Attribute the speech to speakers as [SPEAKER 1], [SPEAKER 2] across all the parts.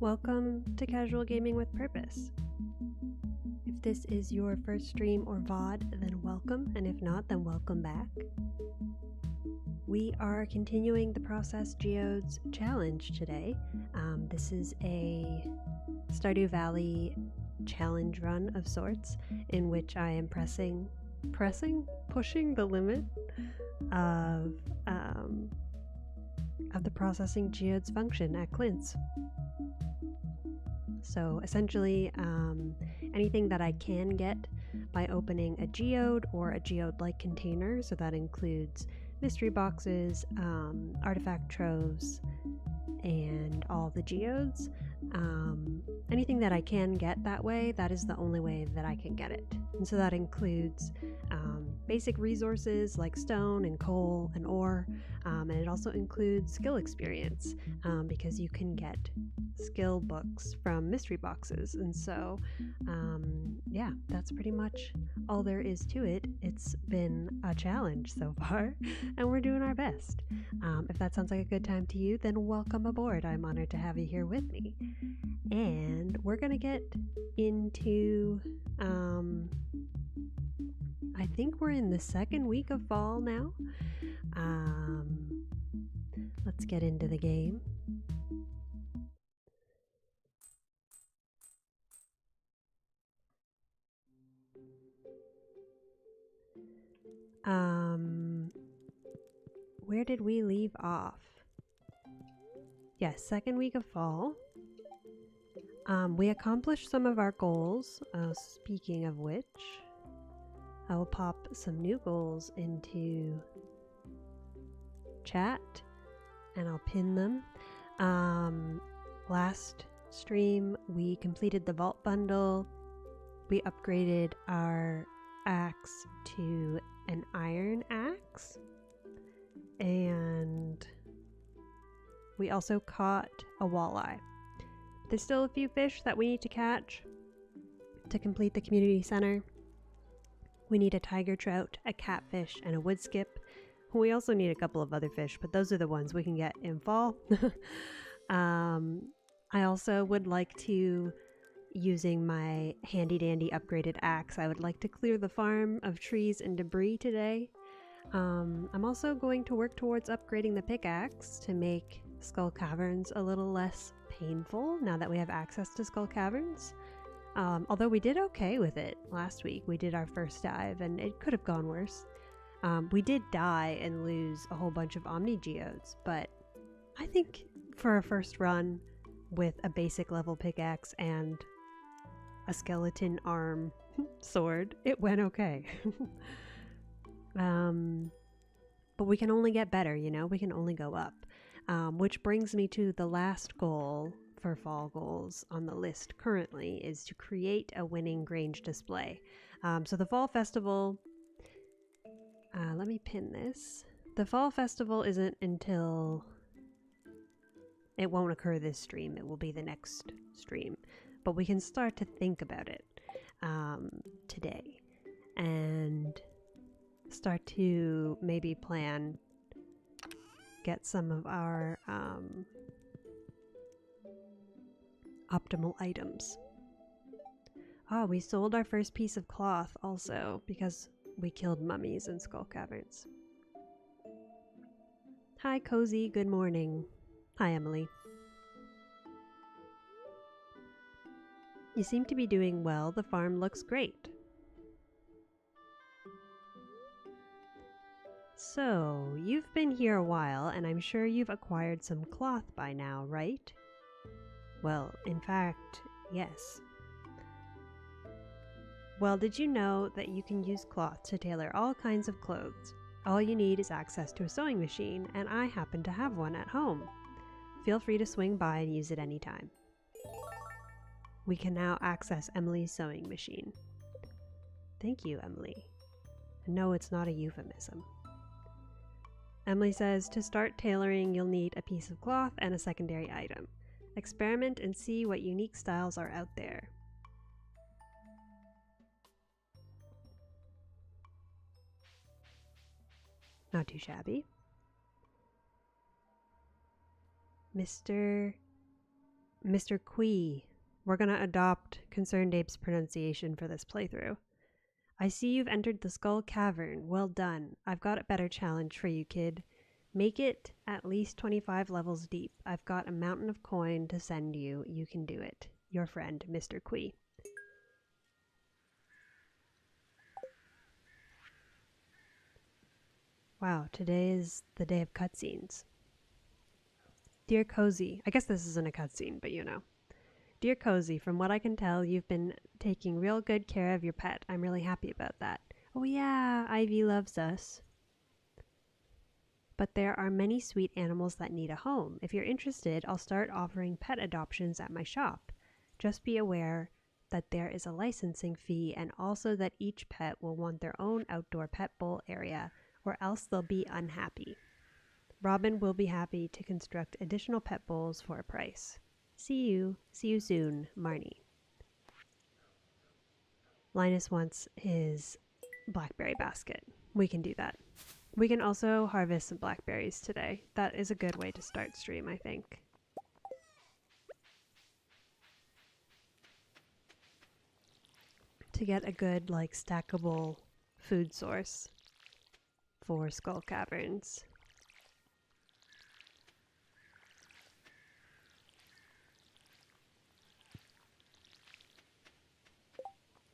[SPEAKER 1] Welcome to Casual Gaming with Purpose. If this is your first stream or VOD, then welcome, and if not, then welcome back. We are continuing the Process Geodes challenge today. This is a Stardew Valley challenge run of sorts, in which I am pushing the limit of the processing geodes function at Clint's. So essentially, anything that I can get by opening a geode or a geode-like container, so that includes mystery boxes, artifact troves, and all the geodes. Anything that I can get that way, that is the only way that I can get it. And so that includes basic resources like stone and coal and ore, and it also includes skill experience, because you can get skill books from mystery boxes. And so yeah, that's pretty much all there is to it. It's been a challenge so far, and we're doing our best. If that sounds like a good time to you, then welcome aboard. I'm honored to have you here with me. And we're gonna get into I think we're in the second week of fall now. Let's get into the game. Where did we leave off? Yes, second week of fall. We accomplished some of our goals. Speaking of which, I will pop some new goals into chat and I'll pin them. Last stream, we completed the vault bundle. We upgraded our axe to an iron axe. And we also caught a walleye. There's still a few fish that we need to catch to complete the community center. We need a tiger trout, a catfish, and a wood skip. We also need a couple of other fish, but those are the ones we can get in fall. I also would like to, using my handy dandy upgraded axe, I would like to clear the farm of trees and debris today. I'm also going to work towards upgrading the pickaxe to make Skull Caverns a little less painful now that we have access to Skull Caverns. Although we did okay with it last week. We did our first dive and it could have gone worse. We did die and lose a whole bunch of Omni Geodes, but I think for a first run with a basic level pickaxe and a skeleton arm sword, it went okay. But we can only get better, you know? We can only go up. Which brings me to the last goal for fall goals on the list currently, is to create a winning grange display. So the fall festival, let me pin this. The fall festival isn't until, it won't occur this stream, it will be the next stream. But we can start to think about it today and start to maybe plan, get some of our optimal items. Oh, we sold our first piece of cloth also because we killed mummies in Skull Caverns. Hi Cozy, good morning. Hi Emily. You seem to be doing well. The farm looks great. So, you've been here a while, and I'm sure you've acquired some cloth by now, right? Well, in fact, yes. Well, did you know that you can use cloth to tailor all kinds of clothes? All you need is access to a sewing machine, and I happen to have one at home. Feel free to swing by and use it anytime. We can now access Emily's sewing machine. Thank you, Emily. No, it's not a euphemism. Emily says, to start tailoring, you'll need a piece of cloth and a secondary item. Experiment and see what unique styles are out there. Not too shabby. Mr. Mr. Quee. We're gonna adopt Concerned Ape's pronunciation for this playthrough. I see you've entered the Skull Cavern. Well done. I've got a better challenge for you, kid. Make it at least 25 levels deep. I've got a mountain of coin to send you. You can do it. Your friend, Mr. Quee. Wow, today is the day of cutscenes. Dear Cozy, I guess this isn't a cutscene, but you know. Dear Cozy, from what I can tell, you've been taking real good care of your pet. I'm really happy about that. Oh yeah, Ivy loves us. But there are many sweet animals that need a home. If you're interested, I'll start offering pet adoptions at my shop. Just be aware that there is a licensing fee and also that each pet will want their own outdoor pet bowl area or else they'll be unhappy. Robin will be happy to construct additional pet bowls for a price. See you soon, Marnie. Linus wants his blackberry basket. We can do that. We can also harvest some blackberries today. That is a good way to start stream, I think. To get a good, like, stackable food source for Skull Caverns.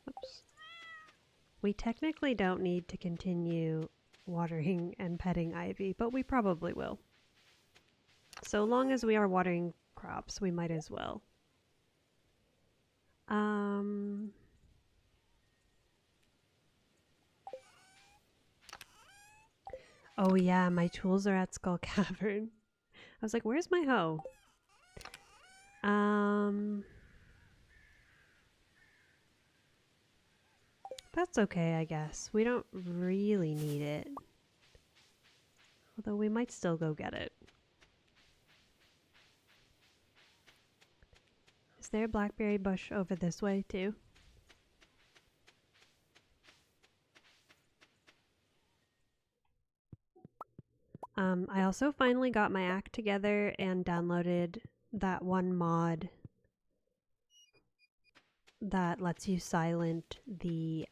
[SPEAKER 1] Oops. We technically don't need to continue watering and petting Ivy, but we probably will. So long as we are watering crops, we might as well. Oh yeah, my tools are at Skull Cavern. I was like, where's my hoe? That's okay, I guess. We don't really need it. Although we might still go get it. Is there a blackberry bush over this way too? I also finally got my act together and downloaded that one mod that lets you silent the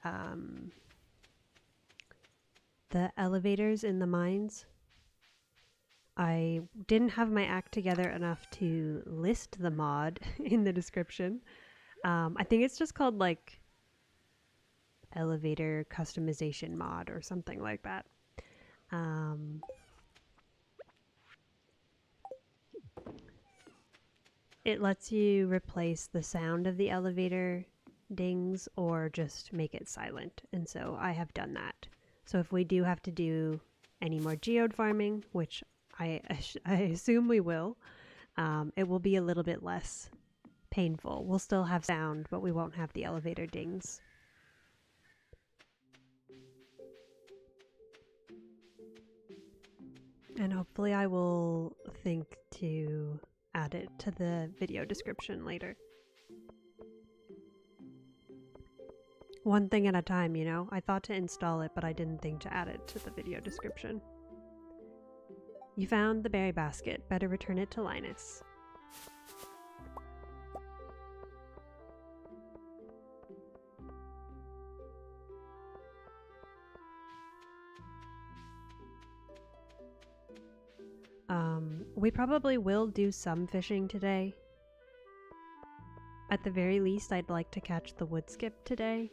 [SPEAKER 1] elevators in the mines. I didn't have my act together enough to list the mod in the description. I think it's just called like elevator customization mod or something like that. It lets you replace the sound of the elevator dings or just make it silent. And so I have done that. So if we do have to do any more geode farming, which I assume we will, it will be a little bit less painful. We'll still have sound, but we won't have the elevator dings. And hopefully I will think to add it to the video description later. One thing at a time, you know? I thought to install it, but I didn't think to add it to the video description. You found the berry basket. Better return it to Linus. We probably will do some fishing today. At the very least, I'd like to catch the wood skip today,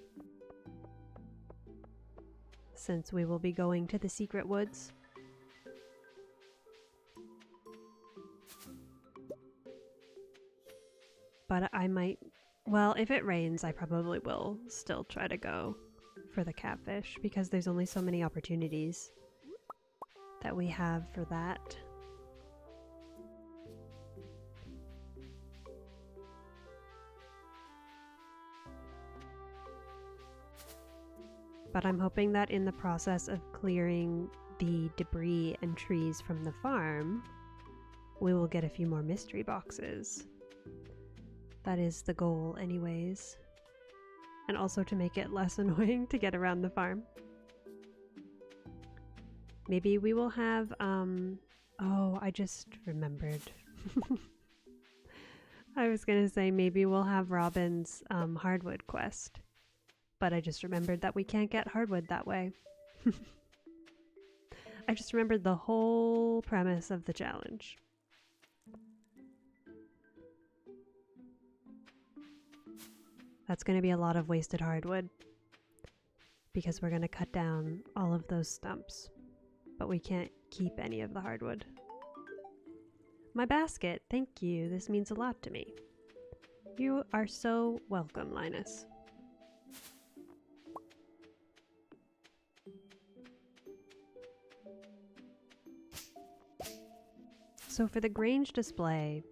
[SPEAKER 1] since we will be going to the secret woods. But I might, well, if it rains, I probably will still try to go for the catfish, because there's only so many opportunities that we have for that. But I'm hoping that in the process of clearing the debris and trees from the farm, we will get a few more mystery boxes. That is the goal anyways. And also to make it less annoying to get around the farm. Maybe we will have, oh, I just remembered. I was gonna say maybe we'll have Robin's hardwood quest, but I just remembered that we can't get hardwood that way. I just remembered the whole premise of the challenge. That's going to be a lot of wasted hardwood because we're going to cut down all of those stumps, but we can't keep any of the hardwood. My basket, thank you. This means a lot to me. You are so welcome, Linus. So for the grange display,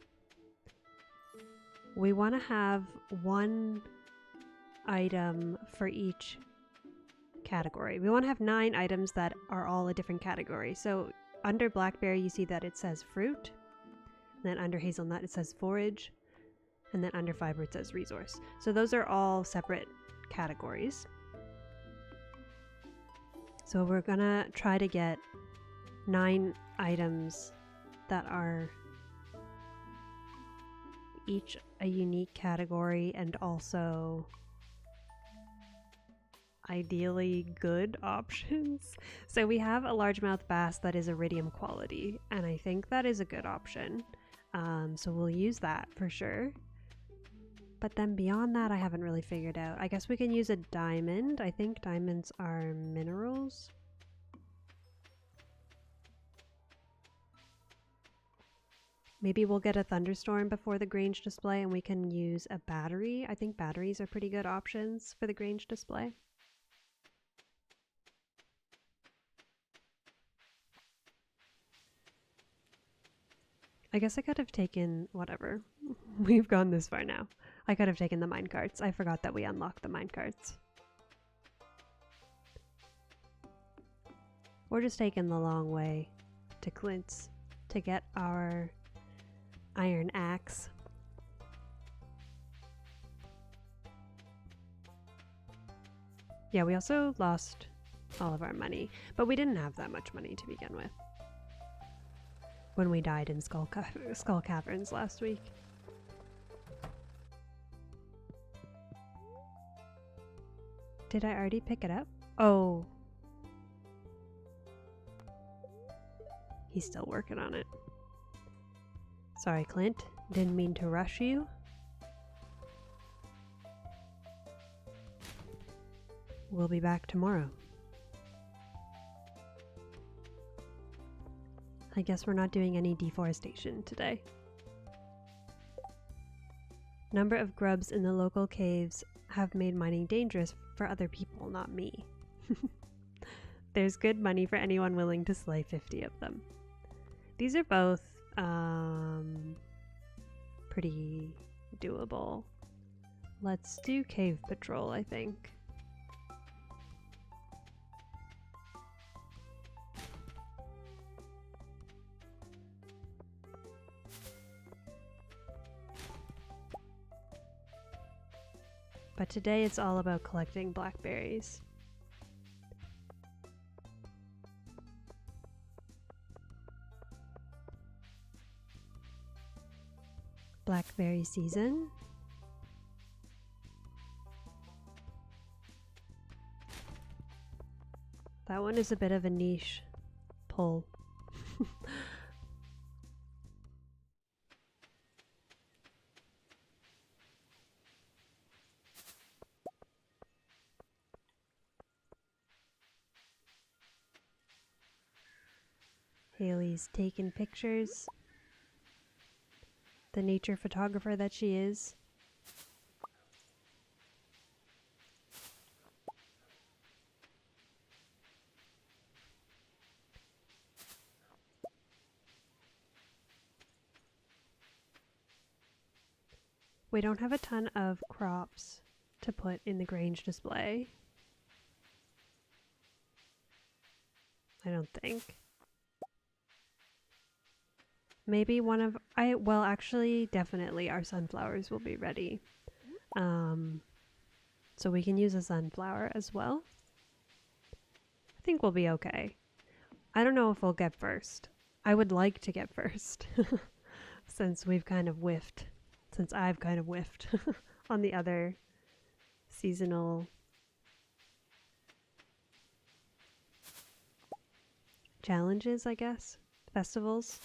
[SPEAKER 1] we want to have one item for each category. We want to have 9 items that are all a different category. So under blackberry, you see that it says fruit. Then under hazelnut, it says forage. And then under fiber, it says resource. So those are all separate categories. So we're gonna try to get 9 items that are each a unique category and also ideally good options. So we have a largemouth bass that is iridium quality, and I think that is a good option. So we'll use that for sure. But then beyond that, I haven't really figured out. I guess we can use a diamond. I think diamonds are minerals. Maybe we'll get a thunderstorm before the grange display and we can use a battery. I think batteries are pretty good options for the grange display. I guess I could have taken whatever. We've gone this far now. I could have taken the minecarts. I forgot that we unlocked the minecarts. We're just taking the long way to Clint's to get our iron axe. Yeah, we also lost all of our money, but we didn't have that much money to begin with when we died in Skull Caverns last week. Did I already pick it up? Oh. He's still working on it. Sorry, Clint. Didn't mean to rush you. We'll be back tomorrow. I guess we're not doing any deforestation today. Number of grubs in the local caves have made mining dangerous for other people, not me. There's good money for anyone willing to slay 50 of them. These are both pretty doable. Let's do cave patrol, I think. But today it's all about collecting blackberries. Blackberry season. That one is a bit of a niche pull. Haley's taking pictures. The nature photographer that she is. We don't have a ton of crops to put in the grange display. I don't think. Maybe one of, well, actually, definitely our sunflowers will be ready. So we can use a sunflower as well. I think we'll be okay. I don't know if we'll get first. I would like to get first, since we've kind of whiffed since I've kind of whiffed on the other seasonal challenges, I guess, festivals.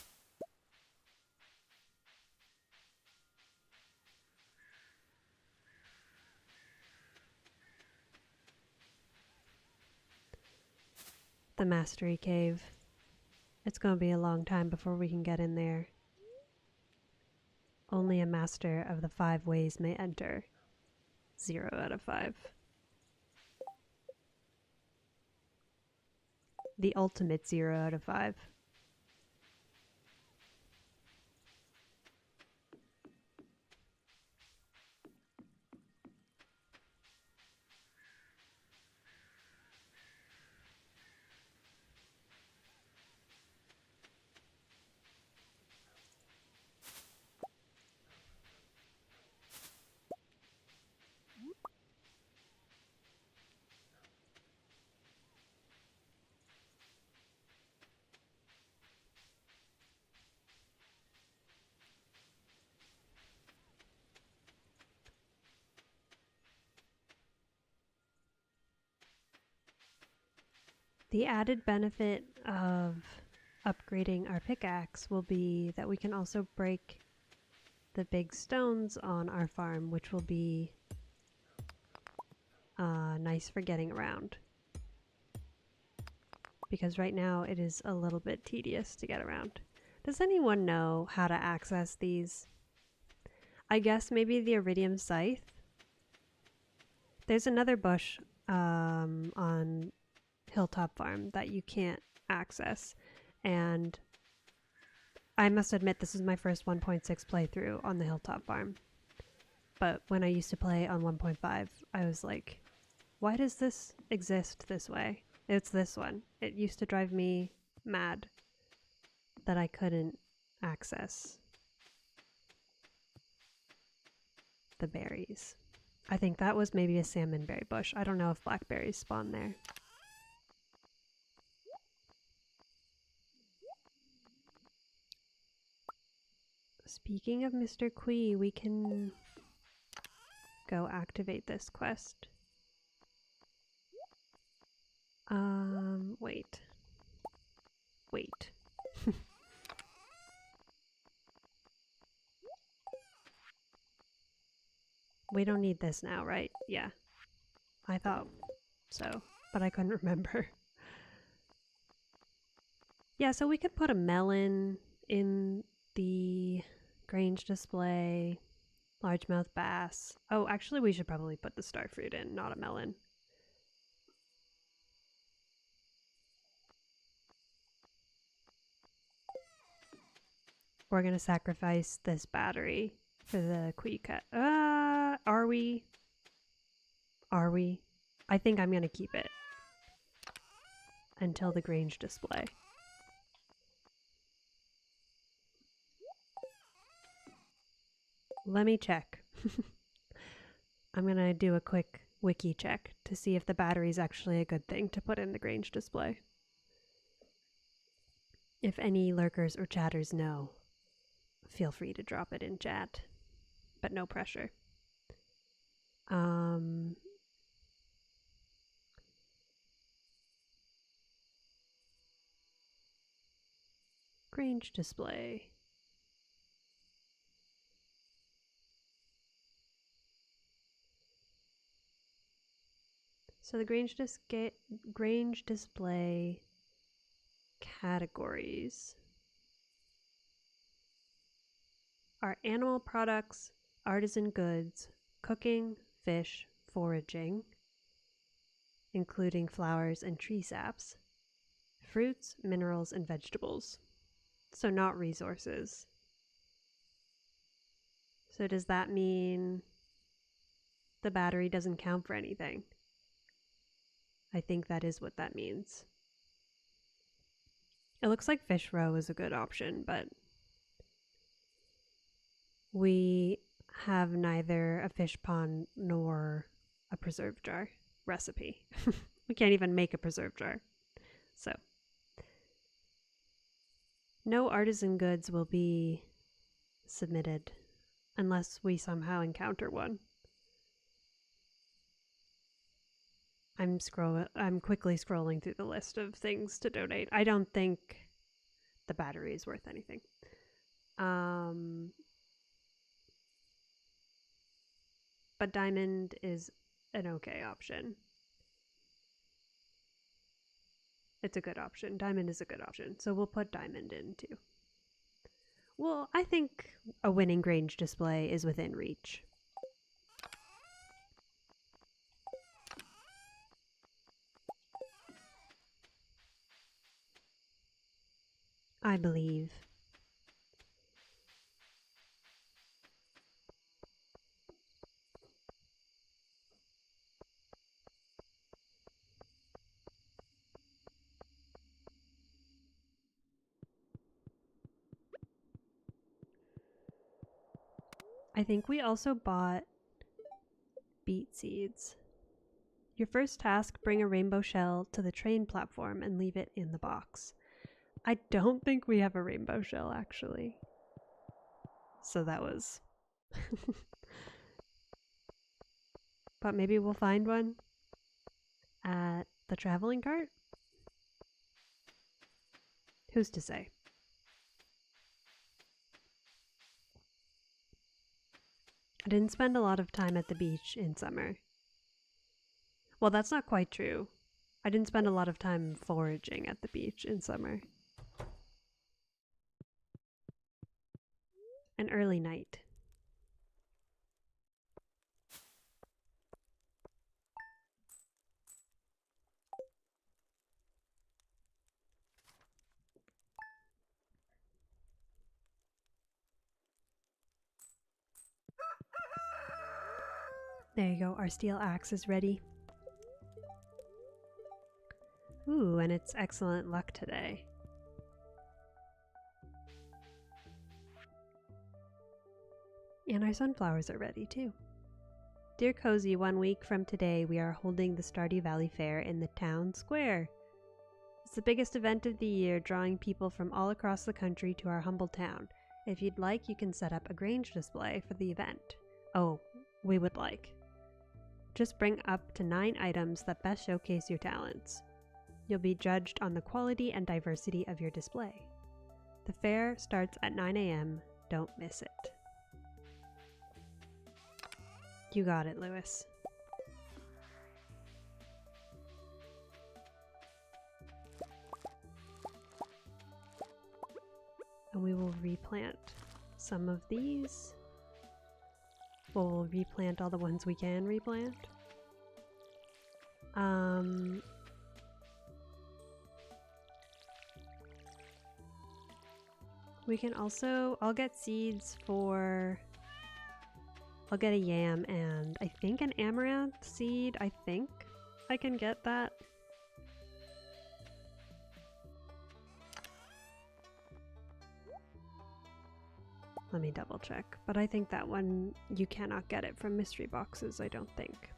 [SPEAKER 1] The Mastery Cave. It's going to be a long time before we can get in there. Only a master of the 5 ways may enter. 0 out of 5. The ultimate 0 out of 5. The added benefit of upgrading our pickaxe will be that we can also break the big stones on our farm, which will be nice for getting around. Because right now it is a little bit tedious to get around. Does anyone know how to access these? I guess maybe the iridium scythe. There's another bush on Hilltop Farm that you can't access, and I must admit this is my first 1.6 playthrough on the Hilltop Farm. But when I used to play on 1.5, I was like, why does this exist this way? It's this one. It used to drive me mad that I couldn't access the berries. I think that was maybe a salmonberry bush. I don't know if blackberries spawn there. Speaking of Mr. Quee, we can go activate this quest. Wait. Wait. We don't need this now, right? Yeah. I thought so, but I couldn't remember. Yeah, so we could put a melon in the grange display, largemouth bass. Oh, actually we should probably put the starfruit in, not a melon. We're gonna sacrifice this battery for the Quee cut. Are we? Are we? I think I'm gonna keep it until the grange display. Let me check. I'm gonna do a quick wiki check to see if the battery is actually a good thing to put in the grange display. If any lurkers or chatters know, feel free to drop it in chat, but no pressure. Grange display. So the grange display categories are animal products, artisan goods, cooking, fish, foraging, including flowers and tree saps, fruits, minerals, and vegetables. So not resources. So does that mean the battery doesn't count for anything? I think that is what that means. It looks like fish roe is a good option, but we have neither a fish pond nor a preserve jar recipe. We can't even make a preserve jar. So no artisan goods will be submitted unless we somehow encounter one. I'm quickly scrolling through the list of things to donate. I don't think the battery is worth anything. But diamond is an okay option. It's a good option. Diamond is a good option. So we'll put diamond in too. Well, I think a winning grange display is within reach. I believe. I think we also bought beet seeds. Your first task, bring a rainbow shell to the train platform and leave it in the box. I don't think we have a rainbow shell, actually. So that was... But maybe we'll find one at the traveling cart? Who's to say? I didn't spend a lot of time at the beach in summer. Well, that's not quite true. I didn't spend a lot of time foraging at the beach in summer. An early night. There you go, our steel axe is ready. Ooh, and it's excellent luck today. And our sunflowers are ready too. Dear Cozy, 1 week from today we are holding the Stardew Valley Fair in the town square. It's the biggest event of the year, drawing people from all across the country to our humble town. If you'd like, you can set up a grange display for the event. Oh, we would like. Just bring up to 9 items that best showcase your talents. You'll be judged on the quality and diversity of your display. The fair starts at 9 a.m. Don't miss it. You got it, Lewis. And we will replant some of these. Well, we'll replant all the ones we can replant. We can also, I'll get seeds for, I'll get a yam and I think an amaranth seed. I think I can get that. Let me double check, but I think that one you cannot get it from mystery boxes, I don't think.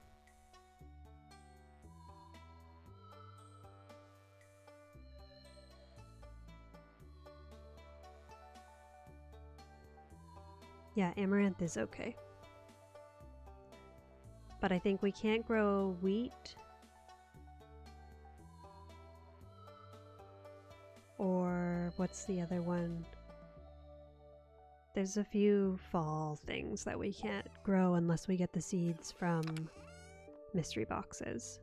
[SPEAKER 1] Yeah, amaranth is okay. But I think we can't grow wheat or what's the other one? There's a few fall things that we can't grow unless we get the seeds from mystery boxes.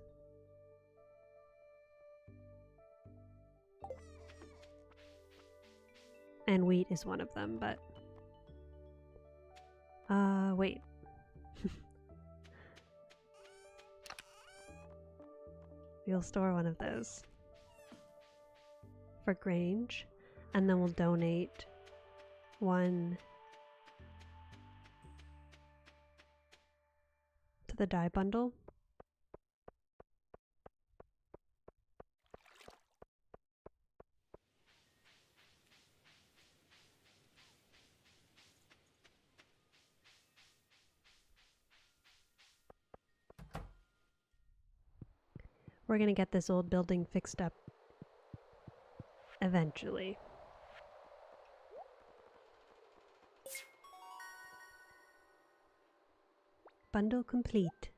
[SPEAKER 1] And wheat is one of them, but... wait. We'll store one of those for grange, and then we'll donate one to the dye bundle. We're gonna get this old building fixed up eventually. Bundle complete.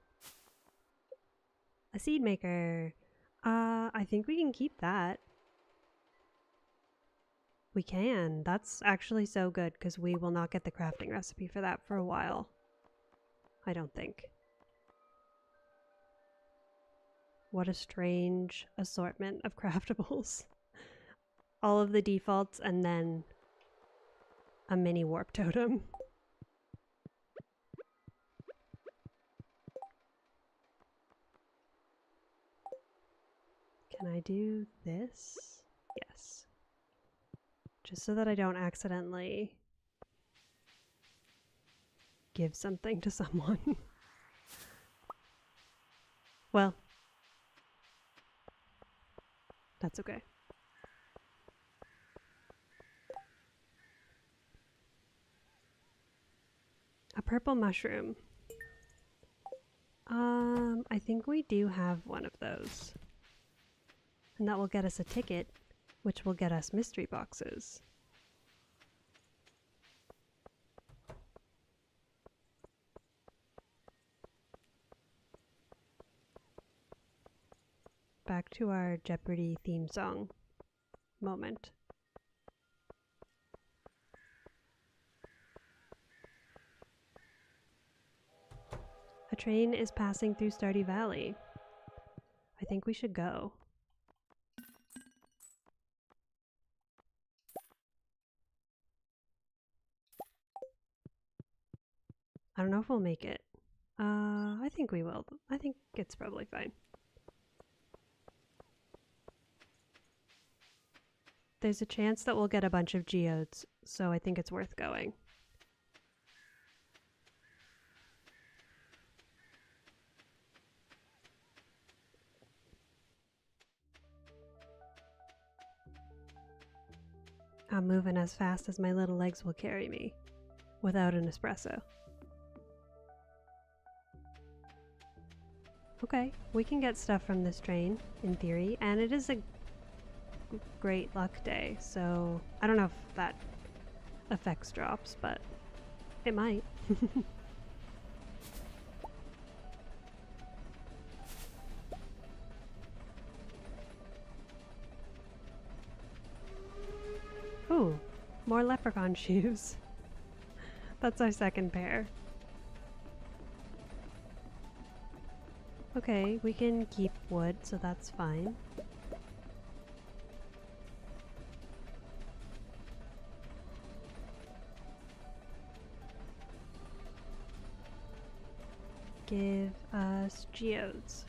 [SPEAKER 1] A seed maker. I think we can keep that. We can. That's actually so good because we will not get the crafting recipe for that for a while. I don't think. What a strange assortment of craftables. All of the defaults and then a mini warp totem. Can I do this? Yes. Just so that I don't accidentally give something to someone. Well, that's okay. A purple mushroom. I think we do have one of those. And that will get us a ticket, which will get us mystery boxes. Back to our Jeopardy theme song moment. A train is passing through Stardew Valley. I think we should go. I don't know if we'll make it. I think we will. I think it's probably fine. There's a chance that we'll get a bunch of geodes, so I think it's worth going. I'm moving as fast as my little legs will carry me, without an espresso. Okay, we can get stuff from this train, in theory, and it is a great luck day, so I don't know if that affects drops, but it might. Ooh, more leprechaun shoes. That's our second pair. Okay, we can keep wood, so that's fine. Give us geodes.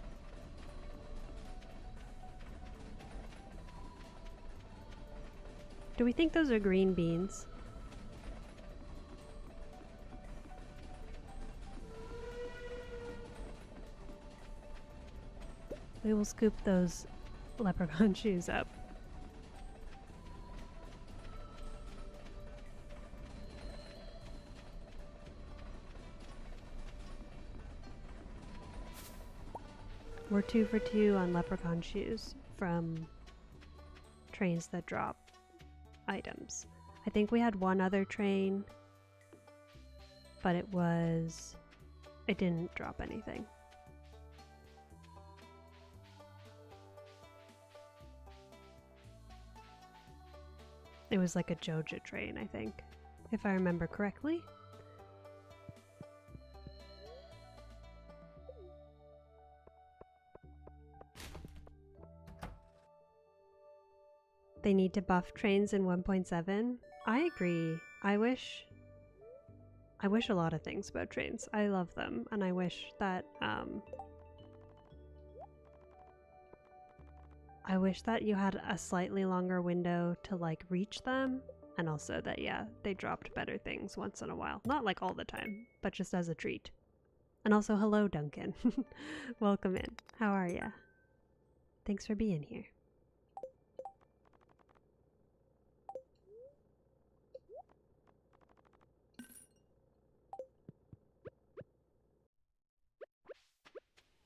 [SPEAKER 1] Do we think those are green beans? We will scoop those leprechaun shoes up. We're 2 for 2 on leprechaun shoes from trains that drop items. I think we had one other train, but it didn't drop anything. It was like a Joja train, I think, if I remember correctly. They need to buff trains in 1.7. I agree. I wish a lot of things about trains. I love them, and I wish that you had a slightly longer window to like reach them, and also that they dropped better things once in a while. Not like all the time, but just as a treat. And also hello, Duncan. Welcome in. How are ya? Thanks for being here.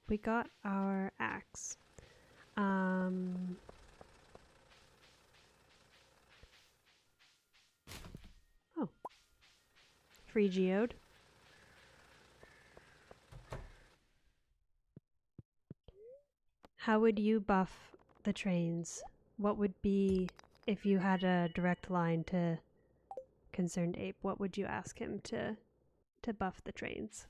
[SPEAKER 1] We got our axe. Oh. Free geode. How would you buff the trains? What would be, if you had a direct line to Concerned Ape, what would you ask him to buff the trains?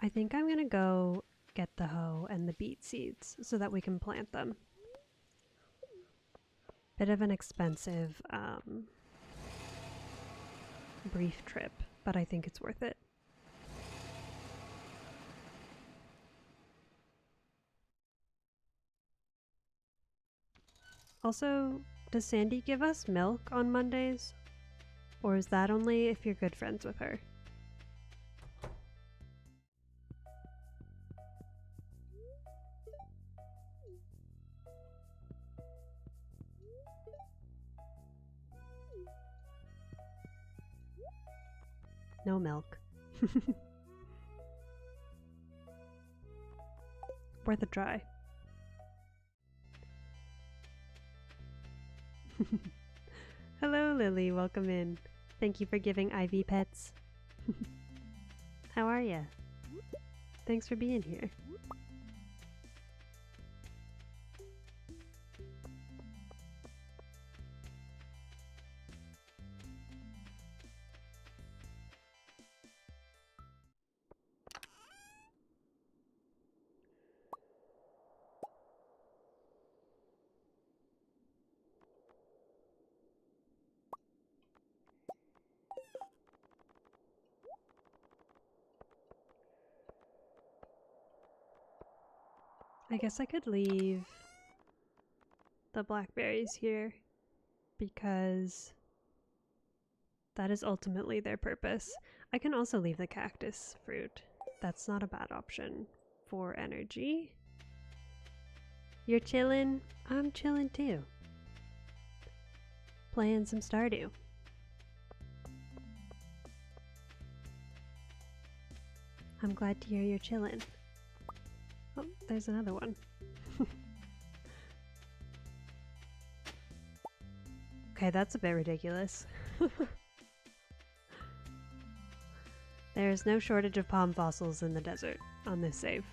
[SPEAKER 1] I think I'm gonna go get the hoe and the beet seeds so that we can plant them. Bit of an expensive brief trip, but I think it's worth it. Also, does Sandy give us milk on Mondays? Or is that only if you're good friends with her? No milk. Worth a try. Hello, Lily. Welcome in. Thank you for giving Ivy pets. How are ya? Thanks for being here. I guess I could leave the blackberries here because that is ultimately their purpose. I can also leave the cactus fruit. That's not a bad option for energy. You're chillin'? I'm chillin' too. Playing some Stardew. I'm glad to hear you're chillin'. Oh, there's another one. Okay, that's a bit ridiculous. There's no shortage of palm fossils in the desert on this save.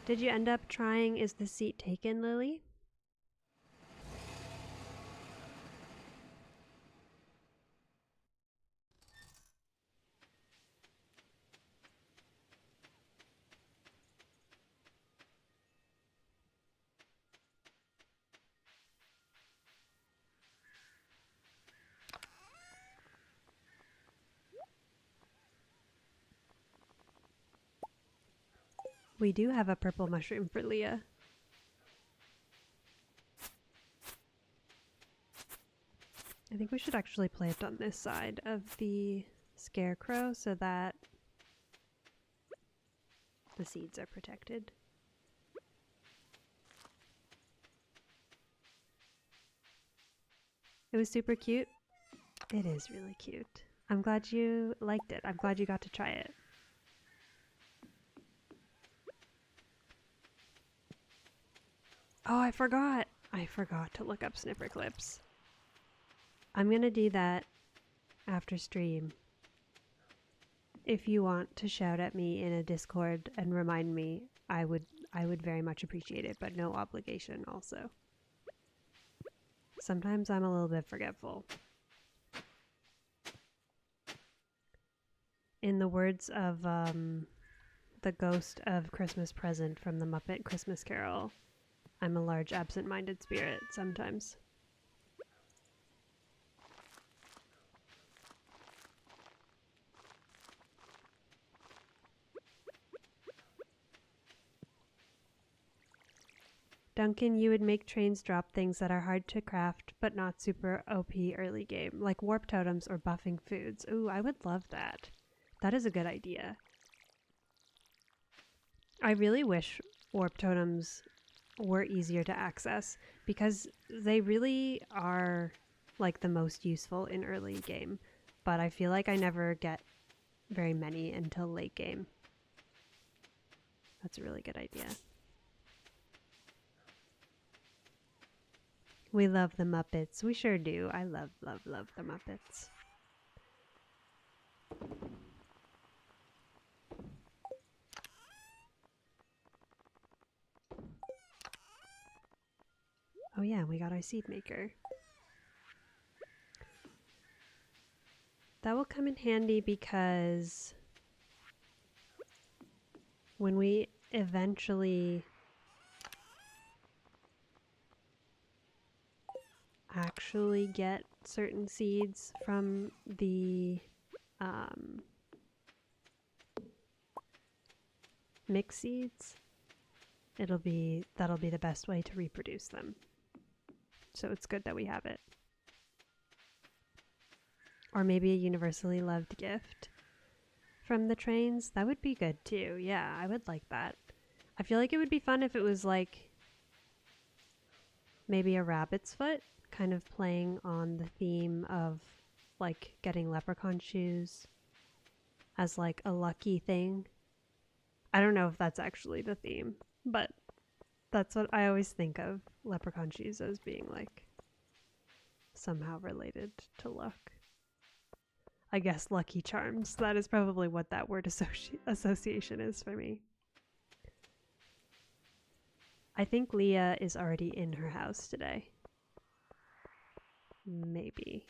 [SPEAKER 1] Did you end up trying Is the Seat Taken, Lily? We do have a purple mushroom for Leah. I think we should actually plant on this side of the scarecrow so that the seeds are protected. It was super cute. It is really cute. I'm glad you liked it. I'm glad you got to try it. Oh, I forgot. I forgot to look up snipper clips. I'm gonna do that after stream. If you want to shout at me in a Discord and remind me, I would very much appreciate it, but no obligation also. Sometimes I'm a little bit forgetful. In the words of the ghost of Christmas Present from the Muppet Christmas Carol, I'm a large absent-minded spirit sometimes. Duncan, you would make trains drop things that are hard to craft but not super OP early game, like warp totems or buffing foods. Ooh, I would love that. That is a good idea. I really wish warp totems were easier to access because they really are like the most useful in early game, but I feel like I never get very many until late game. That's a really good idea. We love the Muppets. We sure do. I love, love, love the Muppets. Oh yeah, we got our seed maker. That will come in handy because when we eventually actually get certain seeds from the mixed seeds, that'll be the best way to reproduce them. So it's good that we have it. Or maybe a universally loved gift from the trains. That would be good too. Yeah, I would like that. I feel like it would be fun if it was like maybe a rabbit's foot, kind of playing on the theme of like getting leprechaun shoes as like a lucky thing. I don't know if that's actually the theme, but that's what I always think of leprechaun shoes as being like somehow related to luck. I guess Lucky Charms. That is probably what that word association is for me. I think Leah is already in her house today. Maybe.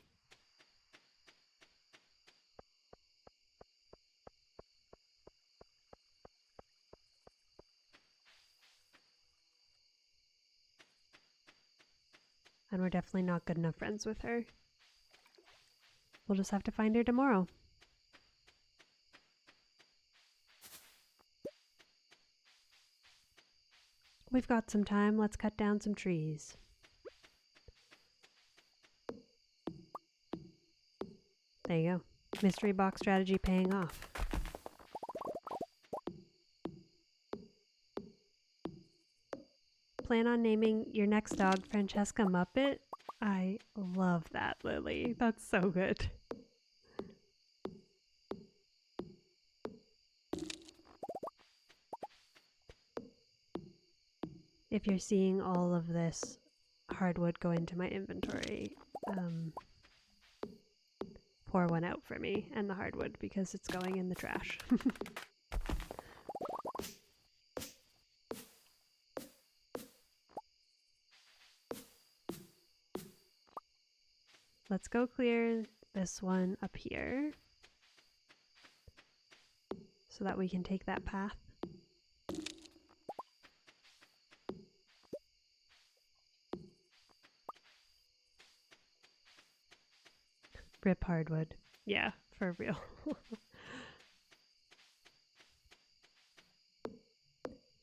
[SPEAKER 1] And we're definitely not good enough friends with her. We'll just have to find her tomorrow. We've got some time. Let's cut down some trees. There you go. Mystery box strategy paying off. Plan on naming your next dog Francesca Muppet? I love that, Lily. That's so good. If you're seeing all of this hardwood go into my inventory, pour one out for me and the hardwood because it's going in the trash. Let's go clear this one up here so that we can take that path. Rip hardwood. Yeah, for real.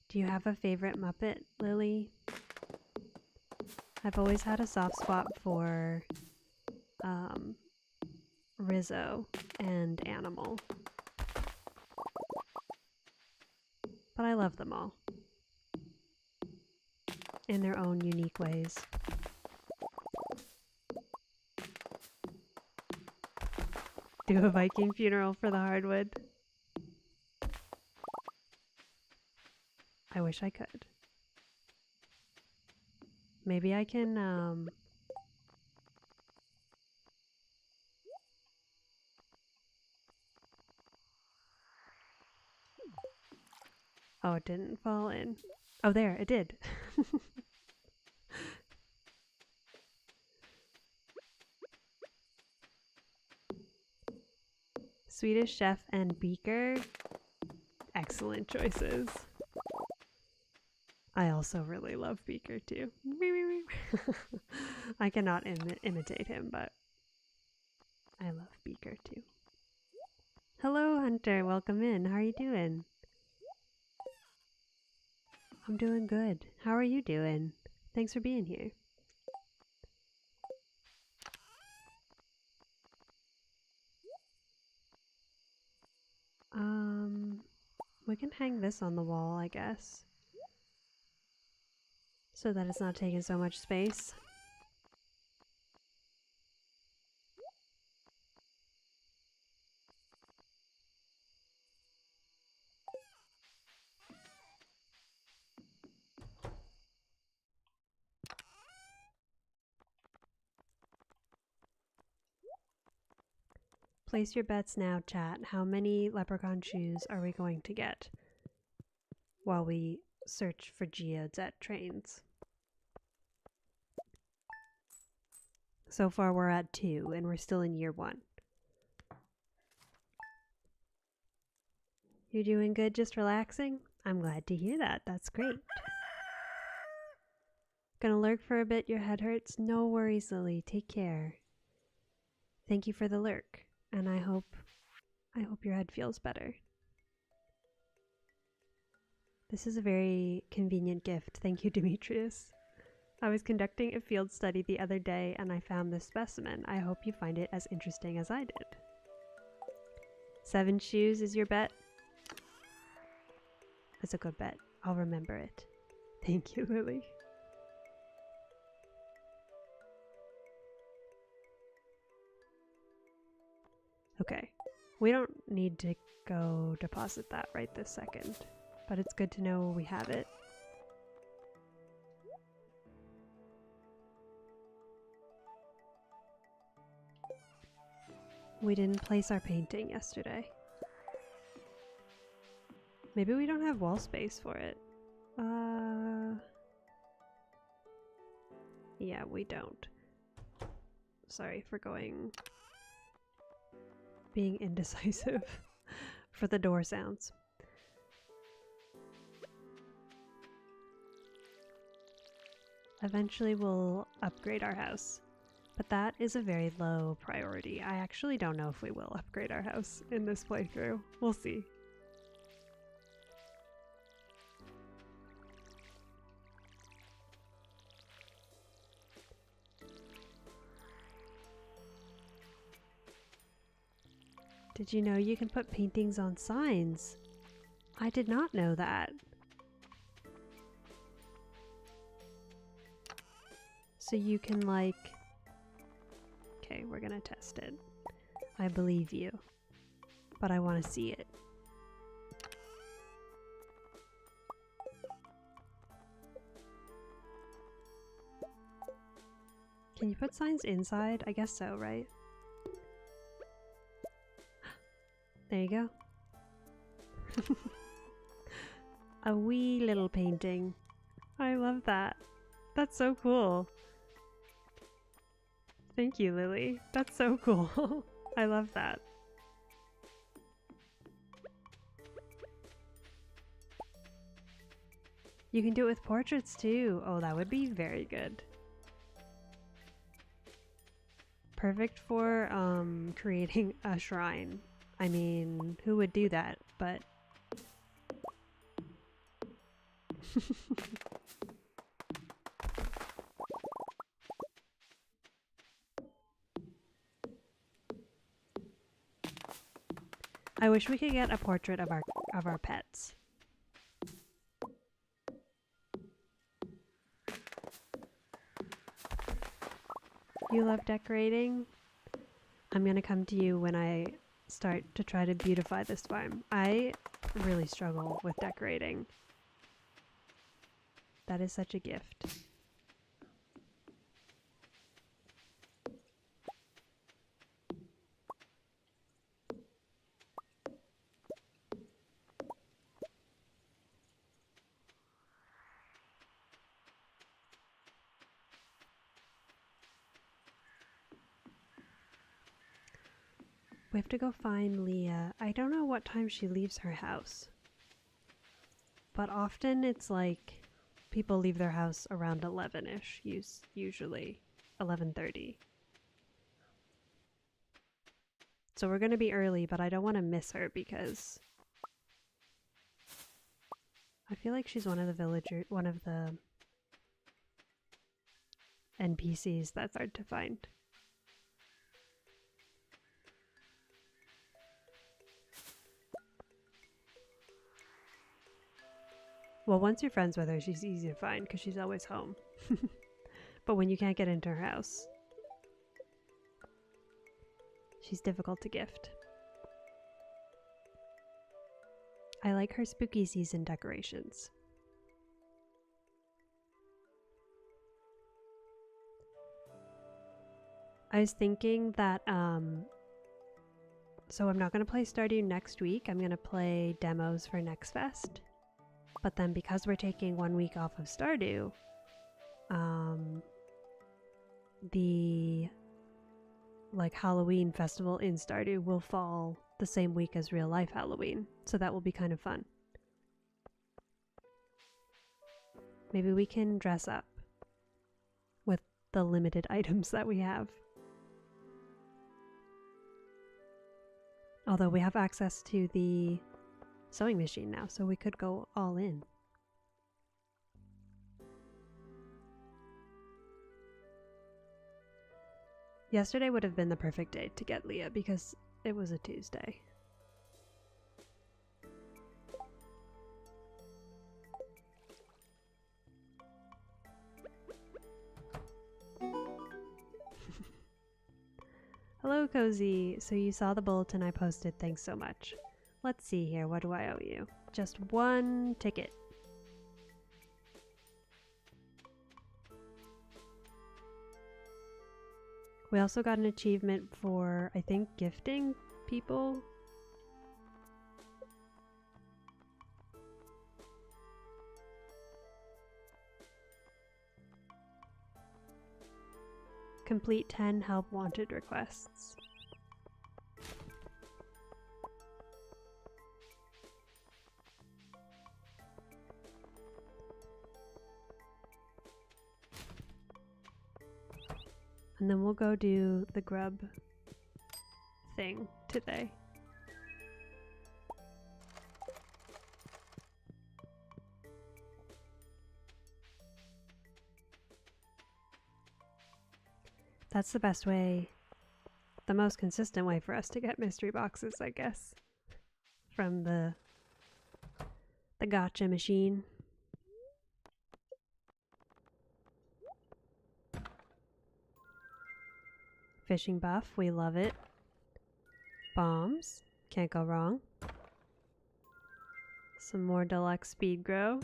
[SPEAKER 1] Do you have a favorite Muppet, Lily? I've always had a soft spot for Rizzo and Animal. But I love them all in their own unique ways. Do a Viking funeral for the hardwood. I wish I could. Maybe I can oh, it didn't fall in. Oh, there, it did. Swedish Chef and Beaker. Excellent choices. I also really love Beaker too. I cannot imitate him, but I love Beaker too. Hello, Hunter. Welcome in. How are you doing? I'm doing good. How are you doing? Thanks for being here. We can hang this on the wall, I guess, so that it's not taking so much space. Place your bets now, chat. How many leprechaun shoes are we going to get while we search for geodes at trains? So far we're at 2 and we're still in year 1. You're doing good, just relaxing? I'm glad to hear that. That's great. Gonna lurk for a bit, your head hurts? No worries, Lily. Take care. Thank you for the lurk, and I hope your head feels better. This is a very convenient gift. Thank you, Demetrius. I was conducting a field study the other day and I found this specimen. I hope you find it as interesting as I did. 7 shoes is your bet? That's a good bet. I'll remember it. Thank you, Lily. Okay, we don't need to go deposit that right this second, but it's good to know we have it. We didn't place our painting yesterday. Maybe we don't have wall space for it. Yeah, we don't. Sorry for being indecisive for the door sounds. Eventually we'll upgrade our house, but that is a very low priority. I actually don't know if we will upgrade our house in this playthrough. We'll see. Did you know you can put paintings on signs? I did not know that. So you can like... Okay, we're gonna test it. I believe you, but I want to see it. Can you put signs inside? I guess so, right? There you go. A wee little painting. I love that. That's so cool. Thank you, Lily. That's so cool. I love that. You can do it with portraits too. Oh, that would be very good. Perfect for creating a shrine. I mean, who would do that? But I wish we could get a portrait of our pets. You love decorating? I'm gonna come to you when I start to try to beautify this farm. I really struggle with decorating. That is such a gift. We have to go find Leah. I don't know what time she leaves her house, but often it's like people leave their house around 11-ish, usually 11:30. So we're gonna be early, but I don't want to miss her because I feel like she's one of the NPCs that's hard to find. Well, once you're friends with her, she's easy to find because she's always home. But when you can't get into her house, she's difficult to gift. I like her spooky season decorations. I was thinking that So I'm not going to play Stardew next week. I'm going to play demos for Next Fest. But then because we're taking 1 week off of Stardew, the like Halloween festival in Stardew will fall the same week as real life Halloween. So that will be kind of fun. Maybe we can dress up with the limited items that we have. Although we have access to the sewing machine now, so we could go all in. Yesterday would have been the perfect day to get Leah because it was a Tuesday. Hello, Cozy. So you saw the bulletin I posted. Thanks so much. Let's see here. What do I owe you? Just 1 ticket. We also got an achievement for, I think, gifting people. Complete 10 help wanted requests. And then we'll go do the grub thing today. That's the best way, the most consistent way for us to get mystery boxes, I guess. From the gacha machine. Fishing buff, we love it. Bombs, can't go wrong. Some more deluxe speed grow.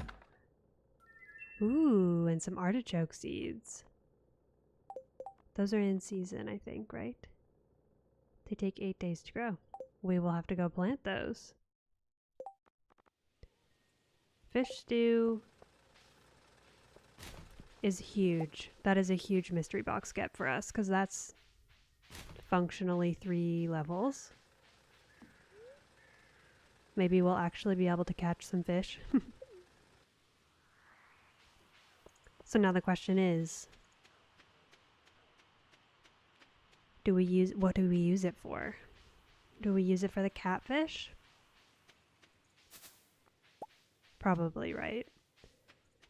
[SPEAKER 1] Ooh, and some artichoke seeds. Those are in season, I think, right? They take 8 days to grow. We will have to go plant those. Fish stew is huge. That is a huge mystery box get for us, because that's functionally 3 levels. Maybe we'll actually be able to catch some fish. So now the question is, what do we use it for? Do we use it for the catfish? Probably, right?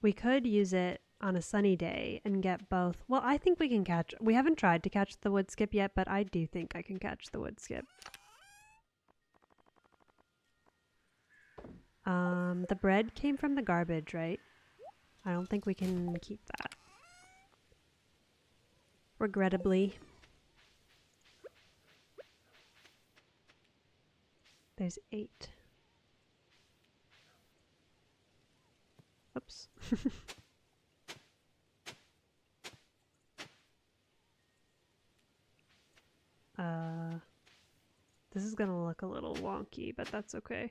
[SPEAKER 1] We could use it on a sunny day and get both. Well, I think we can catch, we haven't tried to catch the wood skip yet, but I do think I can catch the wood skip. The bread came from the garbage, right? I don't think we can keep that. Regrettably. There's 8. Oops. This is gonna look a little wonky, but that's okay.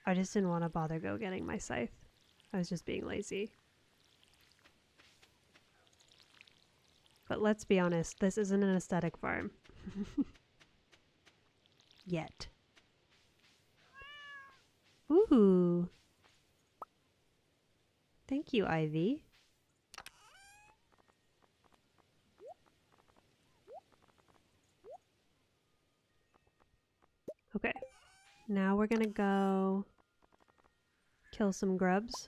[SPEAKER 1] I just didn't want to bother go getting my scythe. I was just being lazy. But let's be honest, this isn't an aesthetic farm. Yet. Ooh. Thank you, Ivy. Okay. Now we're gonna go kill some grubs.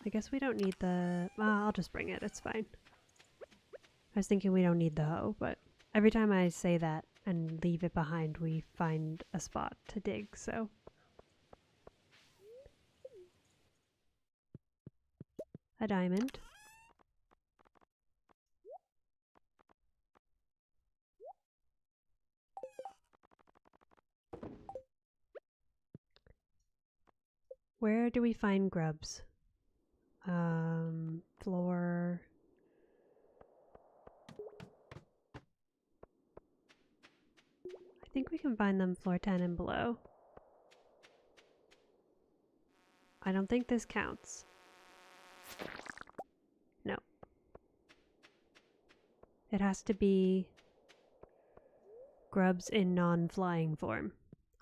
[SPEAKER 1] I guess we don't need the... I'll just bring it, it's fine. I was thinking we don't need the hoe, but every time I say that and leave it behind, we find a spot to dig, so... A diamond. Where do we find grubs? think we can find them floor 10 and below. I don't think this counts. No. It has to be grubs in non-flying form.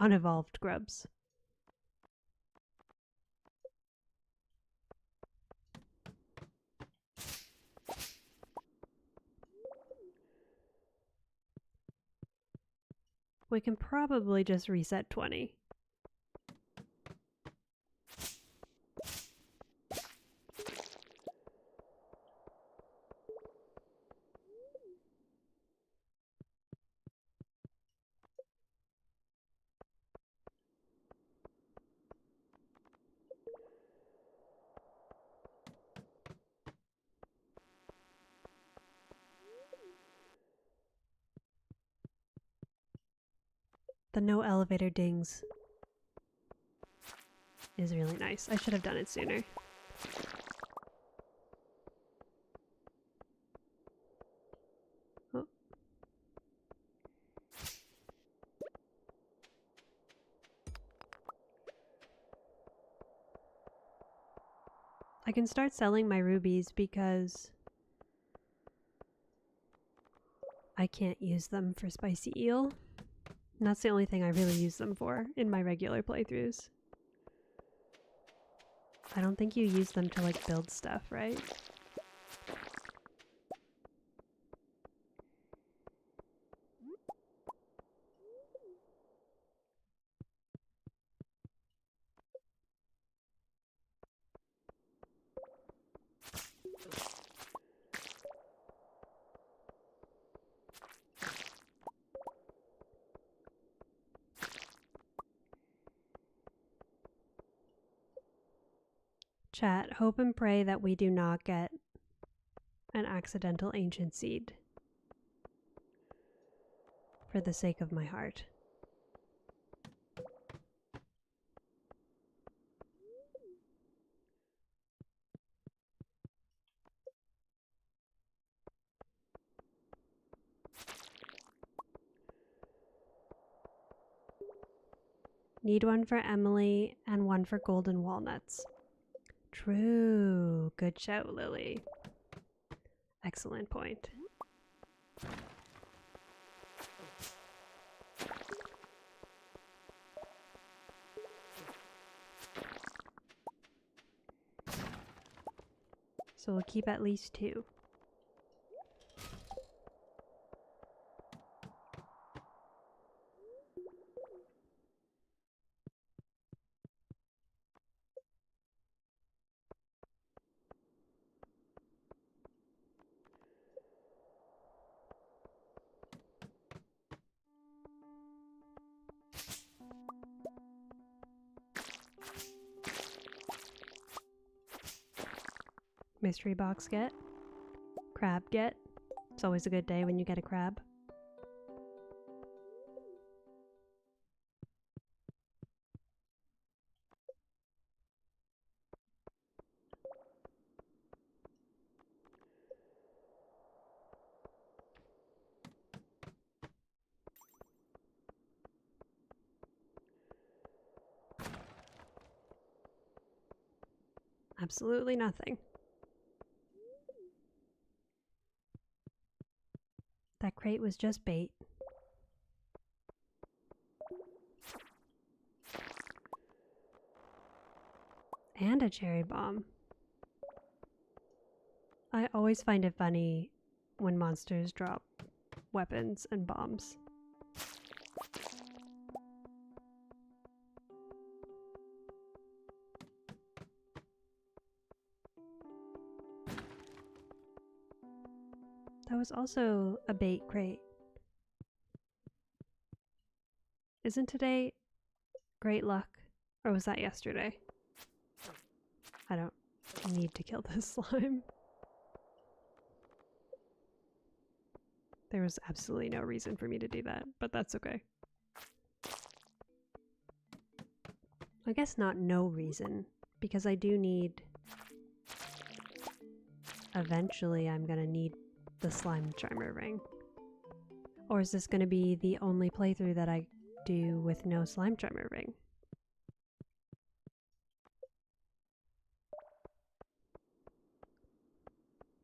[SPEAKER 1] Unevolved grubs. We can probably just reset 20. The no elevator dings is really nice. I should have done it sooner. Oh. I can start selling my rubies because I can't use them for spicy eel. And that's the only thing I really use them for in my regular playthroughs. I don't think you use them to like build stuff, right? Chat, hope and pray that we do not get an accidental ancient seed. For the sake of my heart. Need one for Emily and one for golden walnuts. True. Good shout, Lily. Excellent point. So we'll keep at least 2. Mystery box get. Crab get. It's always a good day when you get a crab. Absolutely nothing. That crate was just bait. And a cherry bomb. I always find it funny when monsters drop weapons and bombs. That was also a bait crate. Isn't today great luck? Or was that yesterday? I don't need to kill this slime. There was absolutely no reason for me to do that, but that's okay. I guess not no reason, because I do need... Eventually I'm gonna need the slime charmer ring. Or is this gonna be the only playthrough that I do with no slime charmer ring.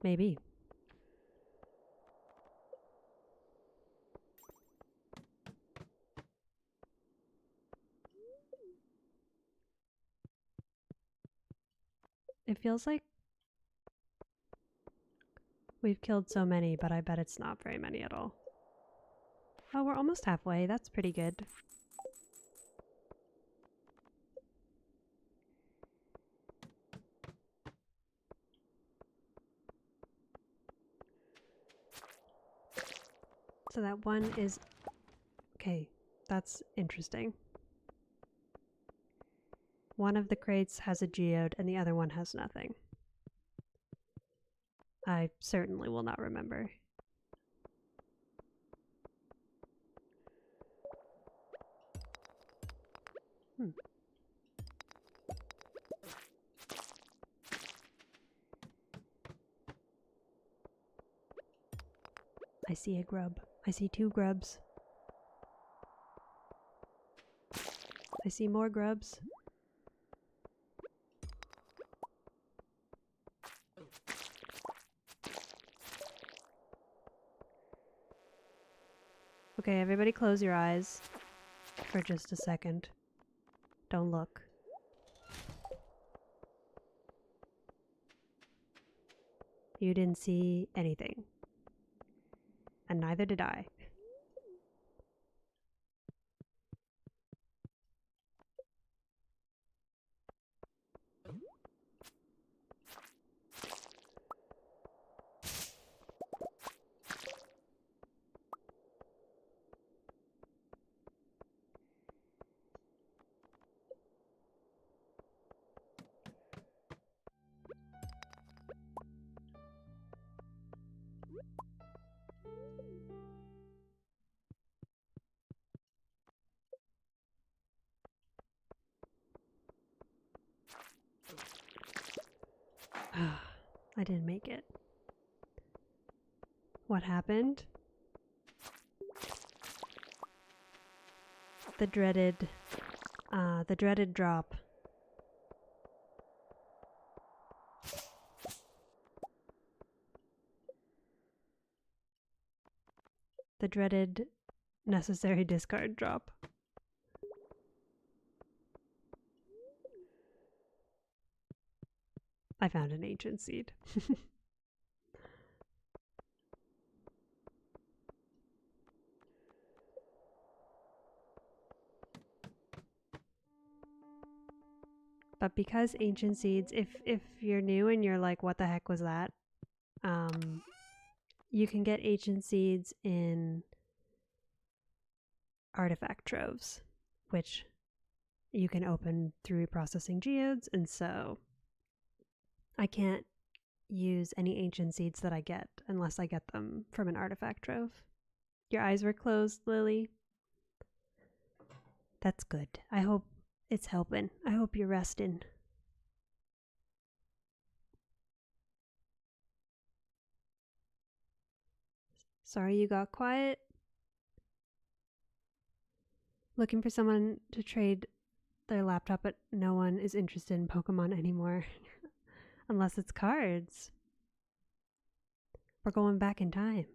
[SPEAKER 1] Maybe. It feels like we've killed so many, but I bet it's not very many at all. Oh, we're almost halfway. That's pretty good. So that one is... Okay, that's interesting. One of the crates has a geode and the other one has nothing. I certainly will not remember. I see a grub. I see 2 grubs. I see more grubs. Okay, everybody close your eyes for just a second. Don't look. You didn't see anything. And neither did I. I didn't make it. What happened? The dreaded drop. The dreaded necessary discard drop. I found an ancient seed. But because ancient seeds, if you're new and you're like, what the heck was that? You can get ancient seeds in artifact troves, which you can open through processing geodes, and so I can't use any ancient seeds that I get unless I get them from an artifact trove. Your eyes were closed, Lily. That's good. I hope it's helping. I hope you're resting. Sorry you got quiet. Looking for someone to trade their laptop, but no one is interested in Pokemon anymore. Unless it's cards. We're going back in time.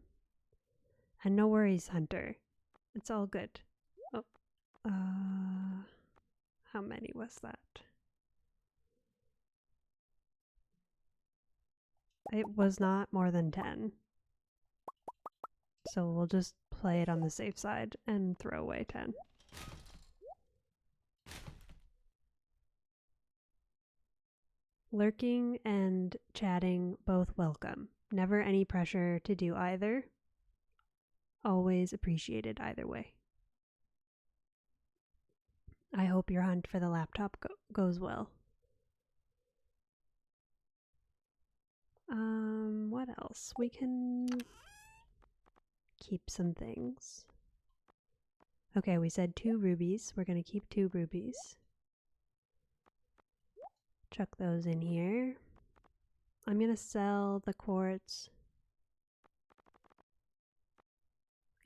[SPEAKER 1] And no worries, Hunter. It's all good. Oh. How many was that? It was not more than 10. So we'll just play it on the safe side and throw away 10. Lurking and chatting both welcome. Never any pressure to do either. Always appreciated either way. I hope your hunt for the laptop goes well. What else? We can keep some things. Okay, we said 2 rubies. We're going to keep 2 rubies. Chuck those in here. I'm going to sell the quartz.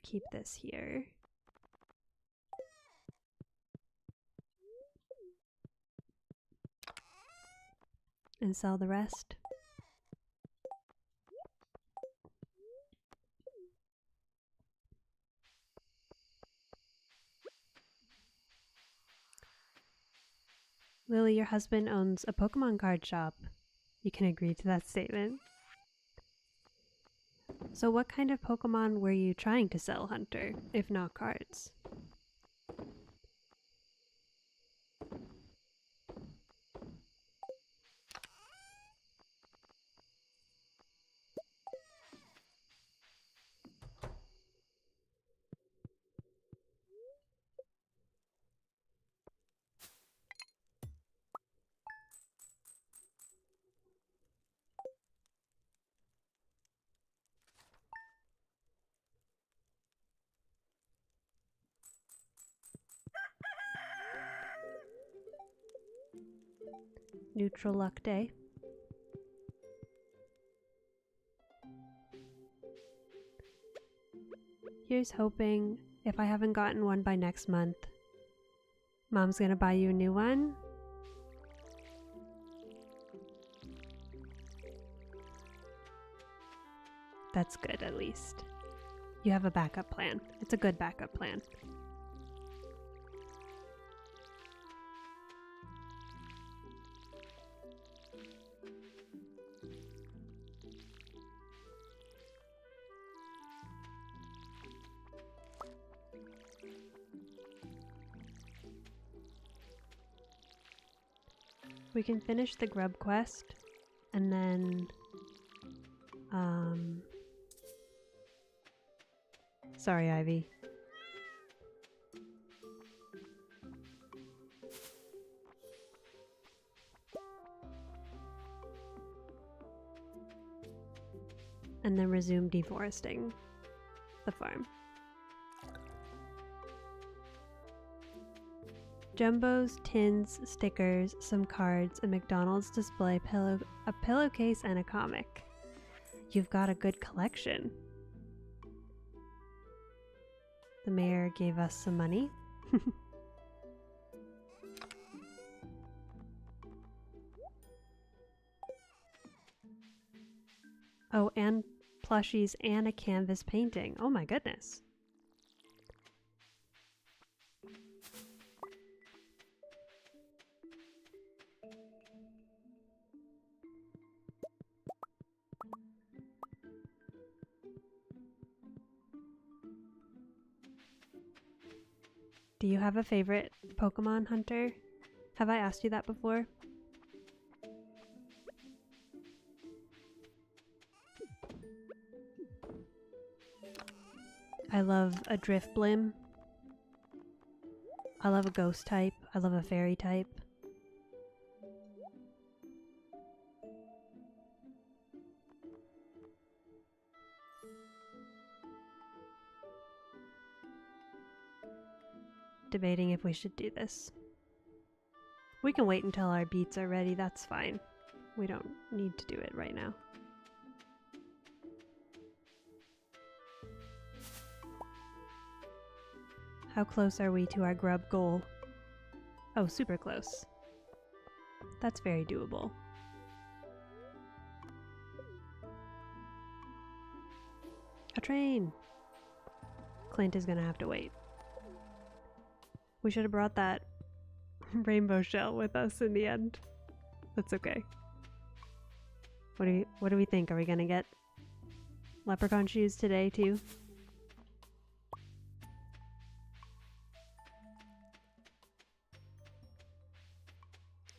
[SPEAKER 1] Keep this here. and sell the rest. Lily, your husband owns a Pokemon card shop. You can agree to that statement. So what kind of Pokemon were you trying to sell, Hunter, if not cards? Neutral luck day. Here's hoping if I haven't gotten one by next month, Mom's gonna buy you a new one. That's good, at least. You have a backup plan. It's a good backup plan. We can finish the grub quest and then sorry, Ivy. And then resume deforesting the farm. Jumbos, tins, stickers, some cards, a McDonald's display, a pillowcase, and a comic. You've got a good collection. The mayor gave us some money. Oh, and plushies and a canvas painting. Oh my goodness. Do you have a favorite Pokemon, Hunter? Have I asked you that before? I love a Drifblim. I love a ghost type. I love a fairy type. Debating if we should do this. We can wait until our beats are ready, that's fine. We don't need to do it right now. How close are we to our grub goal? Oh, super close. That's very doable. A train! Clint is gonna have to wait. We should have brought that rainbow shell with us in the end. That's okay. What do we think? Are we gonna get leprechaun shoes today too?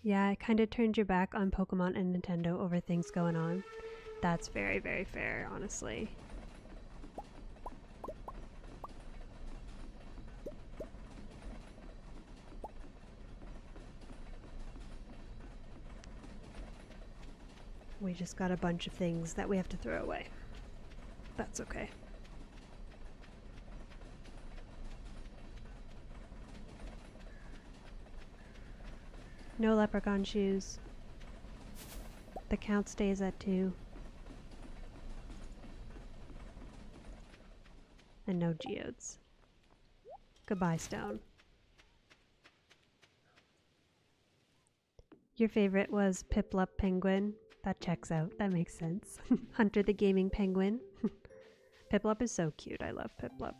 [SPEAKER 1] Yeah, I kind of turned your back on Pokemon and Nintendo over things going on. That's very, very fair, honestly. We just got a bunch of things that we have to throw away. That's okay. No leprechaun shoes. The count stays at 2. And no geodes. Goodbye, stone. Your favorite was Piplup Penguin. That checks out. That makes sense. Hunter the Gaming Penguin. Piplup is so cute. I love Piplup.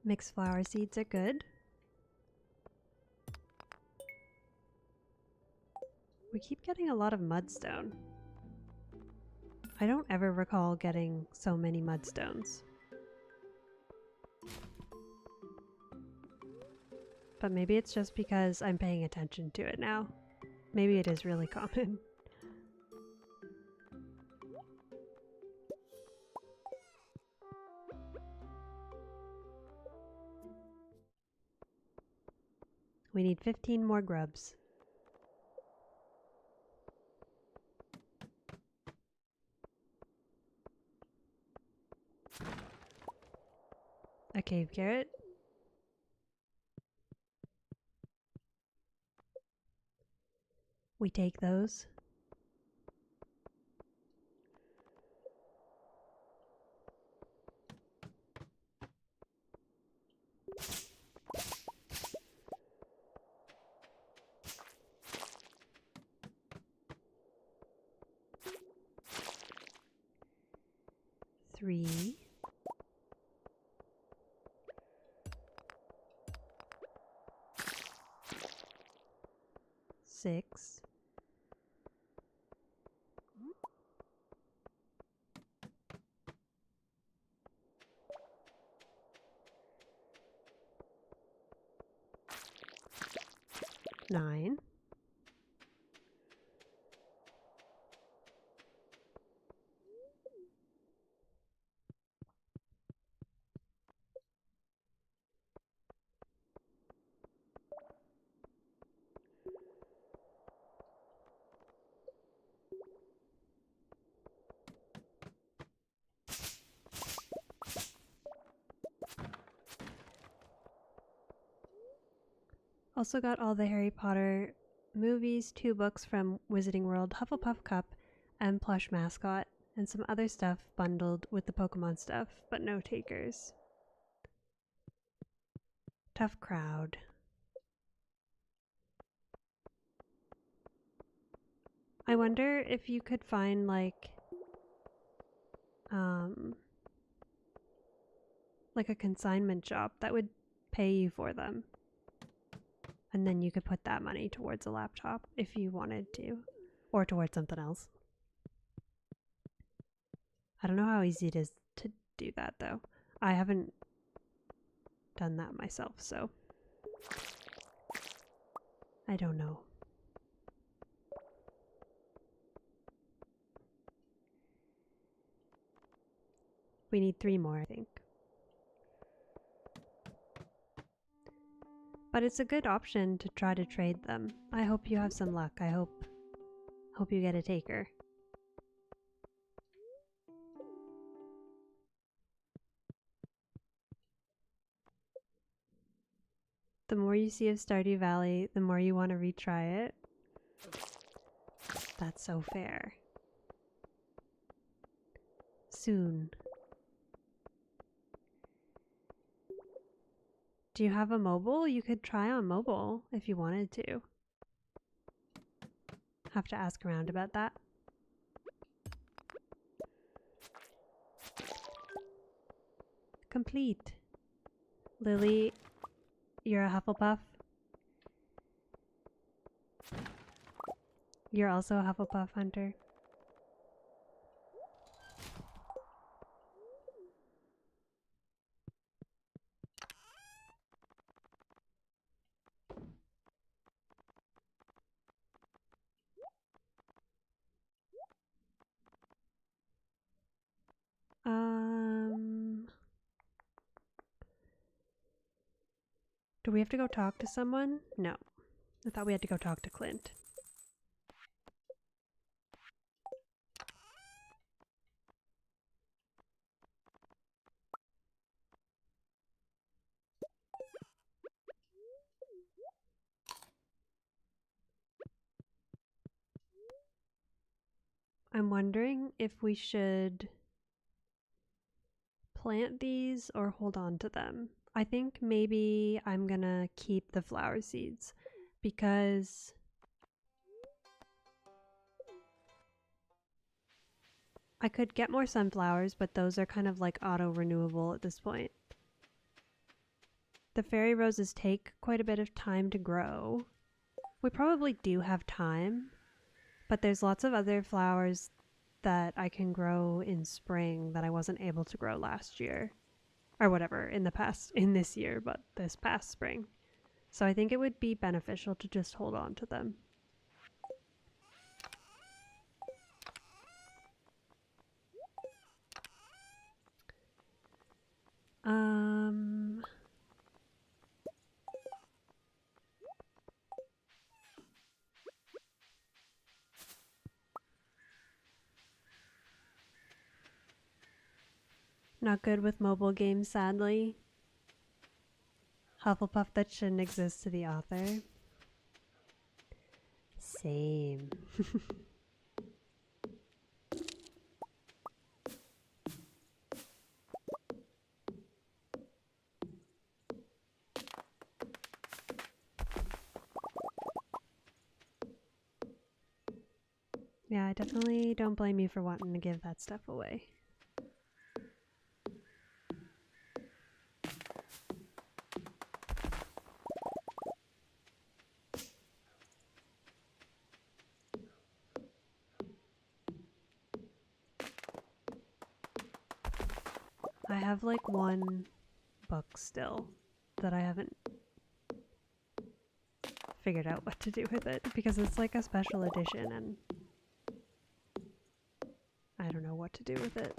[SPEAKER 1] Mixed flower seeds are good. We keep getting a lot of mudstone. I don't ever recall getting so many mudstones. But maybe it's just because I'm paying attention to it now. Maybe it is really common. We need 15 more grubs. A cave carrot. We take those. Three. Six. Nine. Also got all the Harry Potter movies, 2 books from Wizarding World, Hufflepuff Cup, and plush mascot, and some other stuff bundled with the Pokemon stuff, but no takers. Tough crowd. I wonder if you could find like a consignment shop that would pay you for them. And then you could put that money towards a laptop if you wanted to, or towards something else. I don't know how easy it is to do that though. I haven't done that myself, so I don't know. We need 3 more, I think. But it's a good option to try to trade them. I hope you have some luck. I hope you get a taker. The more you see of Stardew Valley, the more you want to retry it. That's so fair. Soon. Do you have a mobile? You could try on mobile if you wanted to. Have to ask around about that. Complete. Lily, you're a Hufflepuff. You're also a Hufflepuff, Hunter. Do we have to go talk to someone? No. I thought we had to go talk to Clint. I'm wondering if we should plant these or hold on to them. I think maybe I'm gonna keep the flower seeds because I could get more sunflowers, but those are kind of like auto-renewable at this point. The fairy roses take quite a bit of time to grow. We probably do have time, but there's lots of other flowers that I can grow in spring that I wasn't able to grow last year. Or whatever, in this year, but this past spring. So I think it would be beneficial to just hold on to them. Not good with mobile games, sadly. Hufflepuff that shouldn't exist to the author. Same. Yeah, I definitely don't blame you for wanting to give that stuff away. I have like one book still that I haven't figured out what to do with it because it's like a special edition and I don't know what to do with it.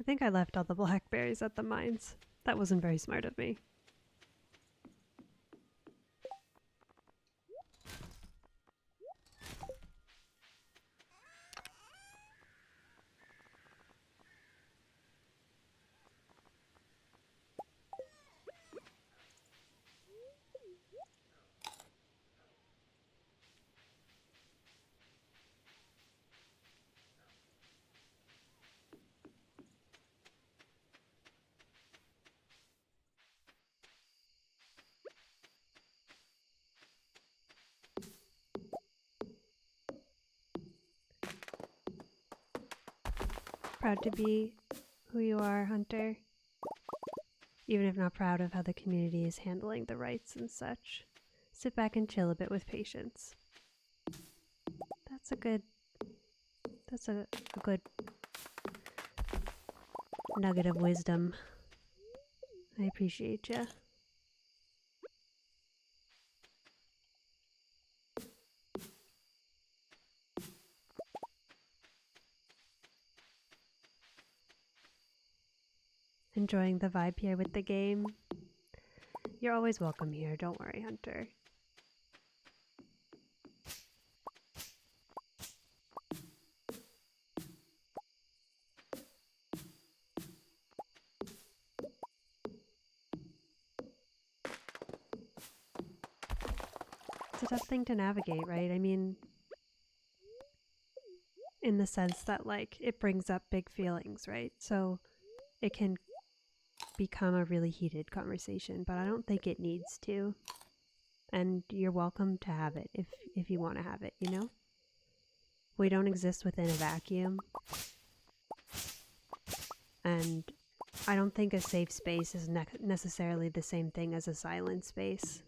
[SPEAKER 1] I think I left all the blackberries at the mines. That wasn't very smart of me. Proud to be who you are, Hunter. Even if not proud of how the community is handling the rights and such. Sit back and chill a bit with patience. That's a good nugget of wisdom. I appreciate you. Enjoying the vibe here with the game. You're always welcome here, don't worry, Hunter. it's a tough thing to navigate, right? I mean, in the sense that, like, it brings up big feelings, right? So it can become a really heated conversation, but I don't think it needs to. And you're welcome to have it if you want to have it, you know? We don't exist within a vacuum. And I don't think a safe space is necessarily the same thing as a silent space.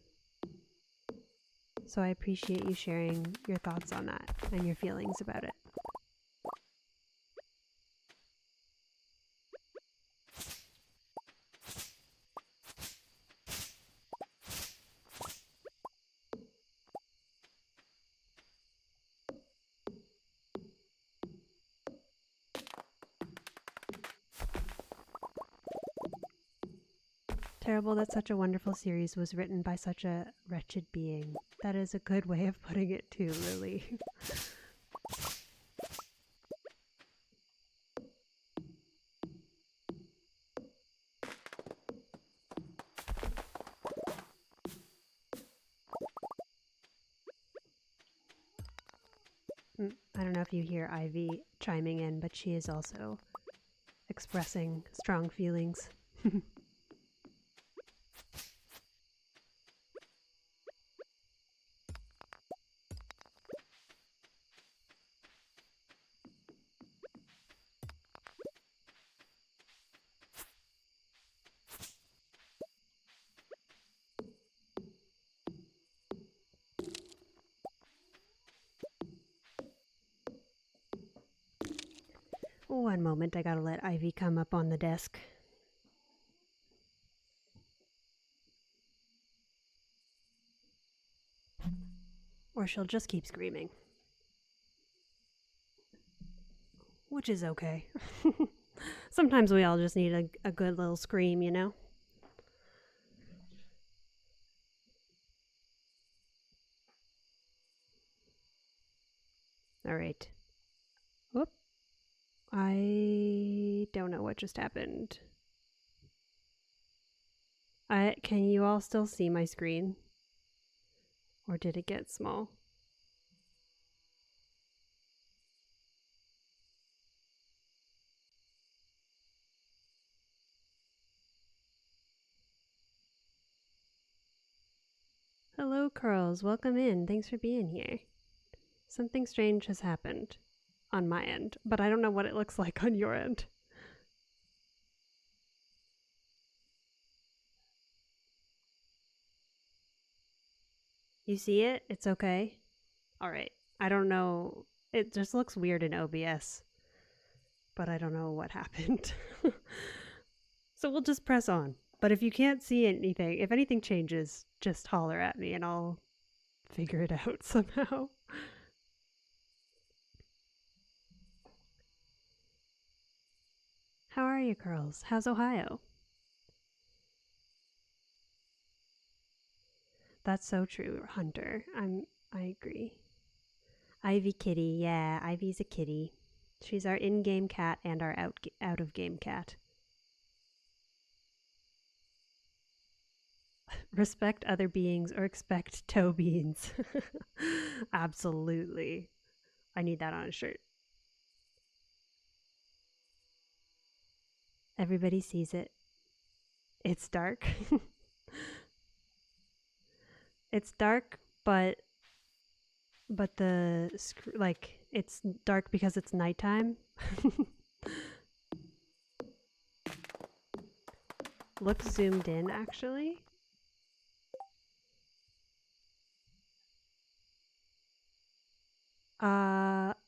[SPEAKER 1] So I appreciate you sharing your thoughts on that and your feelings about it. Terrible that such a wonderful series was written by such a wretched being. That is a good way of putting it too, Lily. I don't know if you hear Ivy chiming in, but she is also expressing strong feelings. One moment, I gotta let Ivy come up on the desk. Or she'll just keep screaming. Which is okay. Sometimes we all just need a good little scream, you know? Alright. Whoop. I don't know what just happened. Can you all still see my screen? Or did it get small? Hello, Curls. Welcome in. Thanks for being here. Something strange has happened on my end, but I don't know what it looks like on your end. You see it? It's okay? Alright. I don't know. It just looks weird in OBS, but I don't know what happened. So we'll just press on. But if you can't see anything, if anything changes, just holler at me and I'll figure it out somehow. How are you, Curls? How's Ohio? That's so true, Hunter. I agree. Ivy kitty, yeah, Ivy's a kitty. She's our in-game cat and our out-of-game cat. Respect other beings or expect toe beans. Absolutely. I need that on a shirt. Everybody sees it. It's dark. It's dark, but the like it's dark because it's nighttime. Looks zoomed in actually.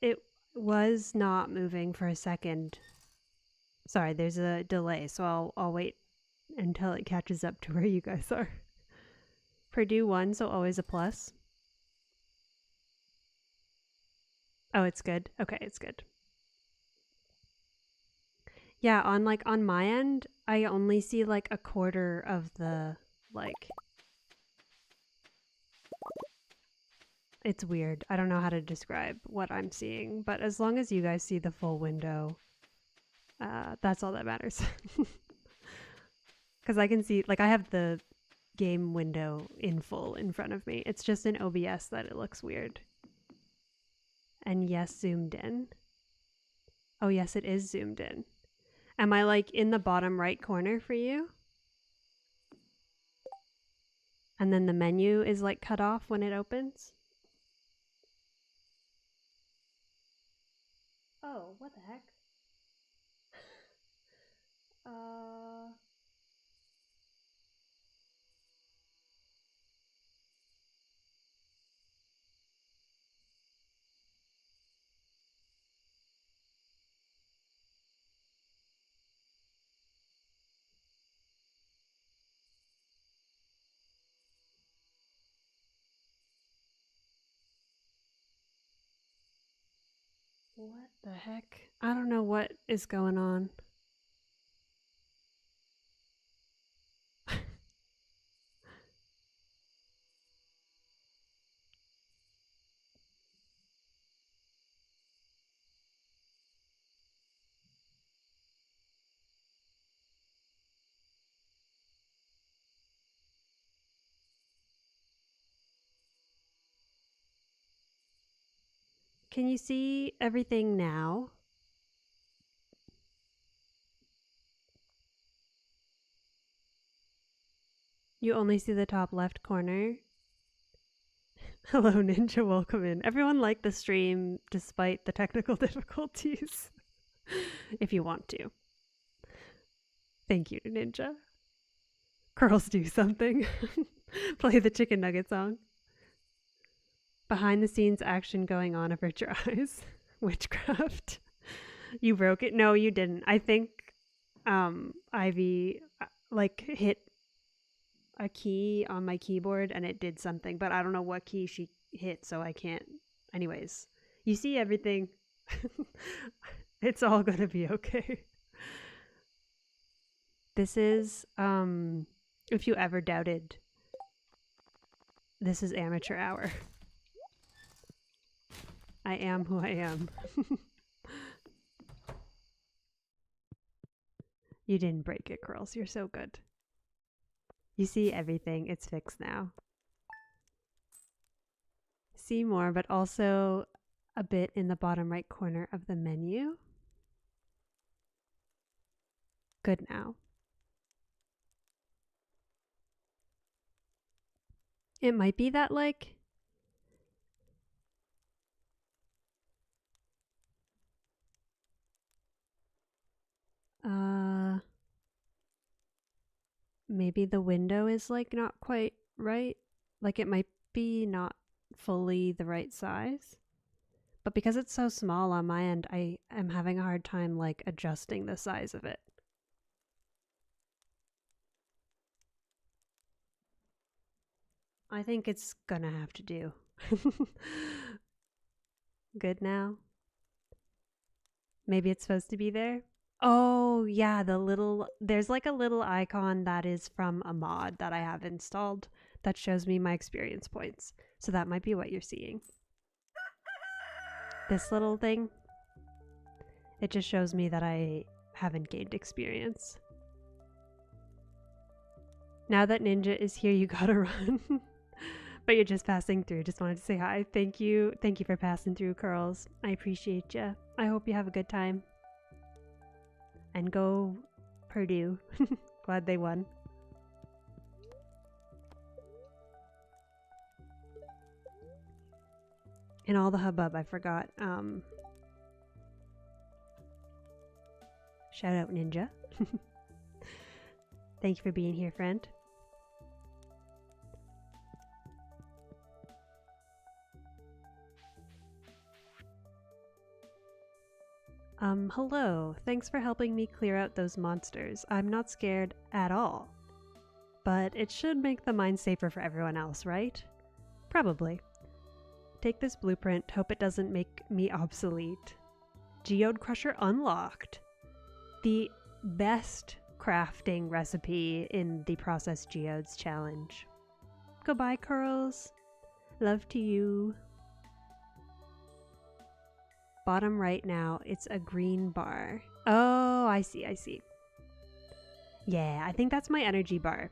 [SPEAKER 1] It was not moving for a second. Sorry, there's a delay, so I'll wait until it catches up to where you guys are. Purdue won, so always a plus. Oh, it's good. Okay, it's good. Yeah, on my end, I only see like a quarter of the like. It's weird. I don't know how to describe what I'm seeing, but as long as you guys see the full window, that's all that matters. Because I can see, like, I have the game window in full in front of me. It's just in OBS that it looks weird. And yes, zoomed in. Oh yes, it is zoomed in. Am I like in the bottom right corner for you? And then the menu is like cut off when it opens? Oh, what the heck? What the heck? I don't know what is going on. Can you see everything now? You only see the top left corner. Hello, Ninja, welcome in. Everyone liked the stream despite the technical difficulties, if you want to. Thank you, Ninja. Curls do something. Play the chicken nugget song. Behind the scenes action going on of her eyes. Witchcraft. You broke it? No, you didn't. I think Ivy like hit a key on my keyboard and it did something, but I don't know what key she hit, so I can't. Anyways, you see everything. It's all gonna be okay. This is, if you ever doubted, this is amateur hour. I am who I am. You didn't break it, Curls. You're so good. You see everything. It's fixed now. See more, but also a bit in the bottom right corner of the menu. Good now. It might be that, like, maybe the window is like not quite right. Like it might be not fully the right size. But because it's so small on my end, I am having a hard time like adjusting the size of it. I think it's gonna have to do. Good now. Maybe it's supposed to be there. Oh, yeah, there's like a little icon that is from a mod that I have installed that shows me my experience points. So that might be what you're seeing. This little thing, it just shows me that I haven't gained experience. Now that Ninja is here, you gotta run. But you're just passing through. Just wanted to say hi. Thank you. Thank you for passing through, Curls. I appreciate you. I hope you have a good time. And go Purdue. Glad they won. In all the hubbub, I forgot. Shout out Ninja. Thank you for being here, friend. Hello. Thanks for helping me clear out those monsters. I'm not scared at all. But it should make the mine safer for everyone else, right? Probably. Take this blueprint. Hope it doesn't make me obsolete. Geode Crusher unlocked. The best crafting recipe in the Process Geodes challenge. Goodbye, Curls. Love to you. Bottom right now, it's a green bar. Oh, I see. Yeah, I think that's my energy bar.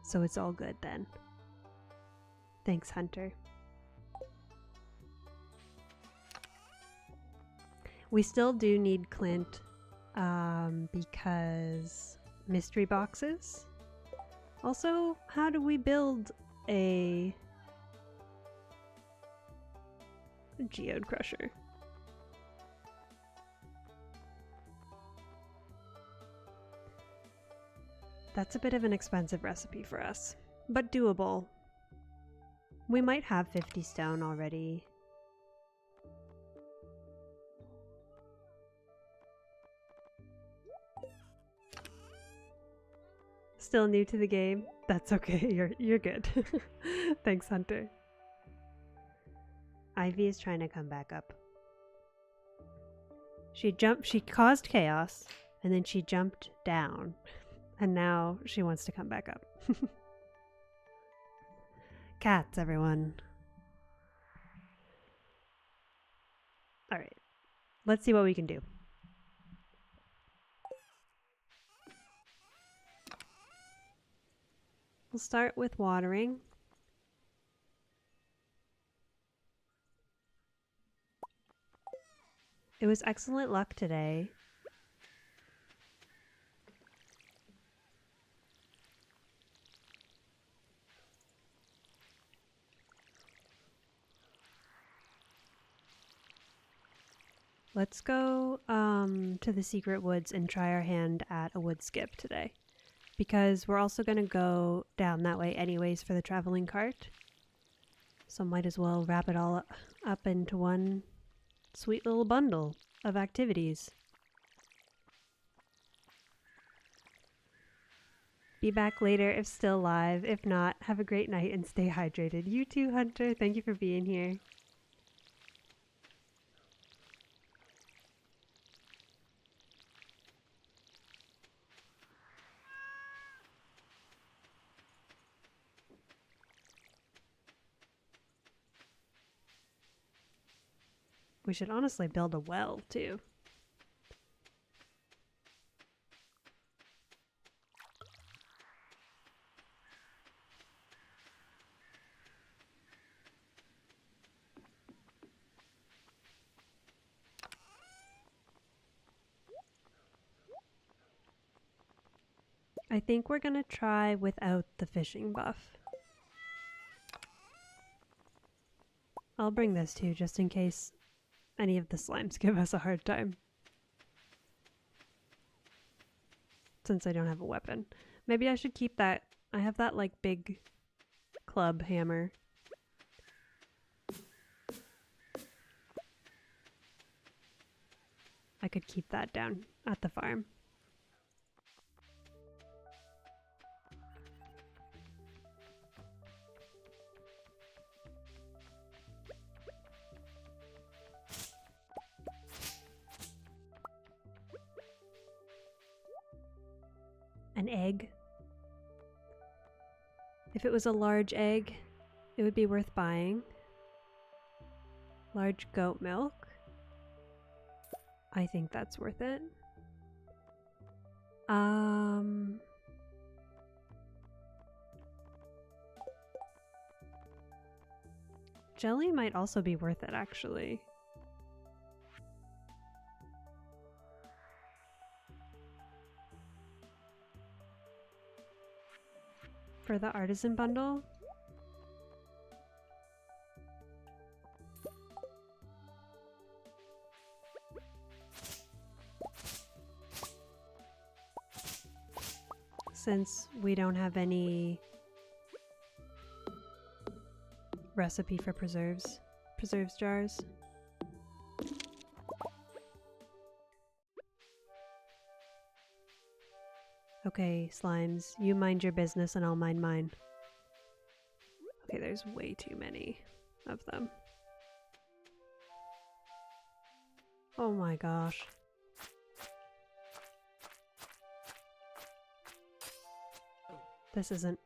[SPEAKER 1] So it's all good then. Thanks, Hunter. We still do need Clint because mystery boxes. Also, how do we build a geode crusher? That's a bit of an expensive recipe for us, but doable. We might have 50 stone already. Still new to the game? That's okay, you're good. Thanks, Hunter. Ivy is trying to come back up. She caused chaos, and then she jumped down, and now she wants to come back up. Cats, everyone. Alright, let's see what we can do. We'll start with watering. It was excellent luck today. Let's go to the secret woods and try our hand at a wood skip today. Because we're also going to go down that way anyways for the traveling cart. So might as well wrap it all up into one sweet little bundle of activities. Be back later if still live. If not, have a great night and stay hydrated. You too, Hunter. Thank you for being here. We should honestly build a well, too. I think we're gonna try without the fishing buff. I'll bring this too, just in case any of the slimes give us a hard time. Since I don't have a weapon. Maybe I should keep that. I have that like big club hammer. I could keep that down at the farm. An egg. If it was a large egg, it would be worth buying. Large goat milk. I think that's worth it. Jelly might also be worth it, actually. For the artisan bundle? Since we don't have any recipe for preserves jars. Okay, slimes, you mind your business and I'll mind mine. Okay, there's way too many of them. Oh my gosh. This isn't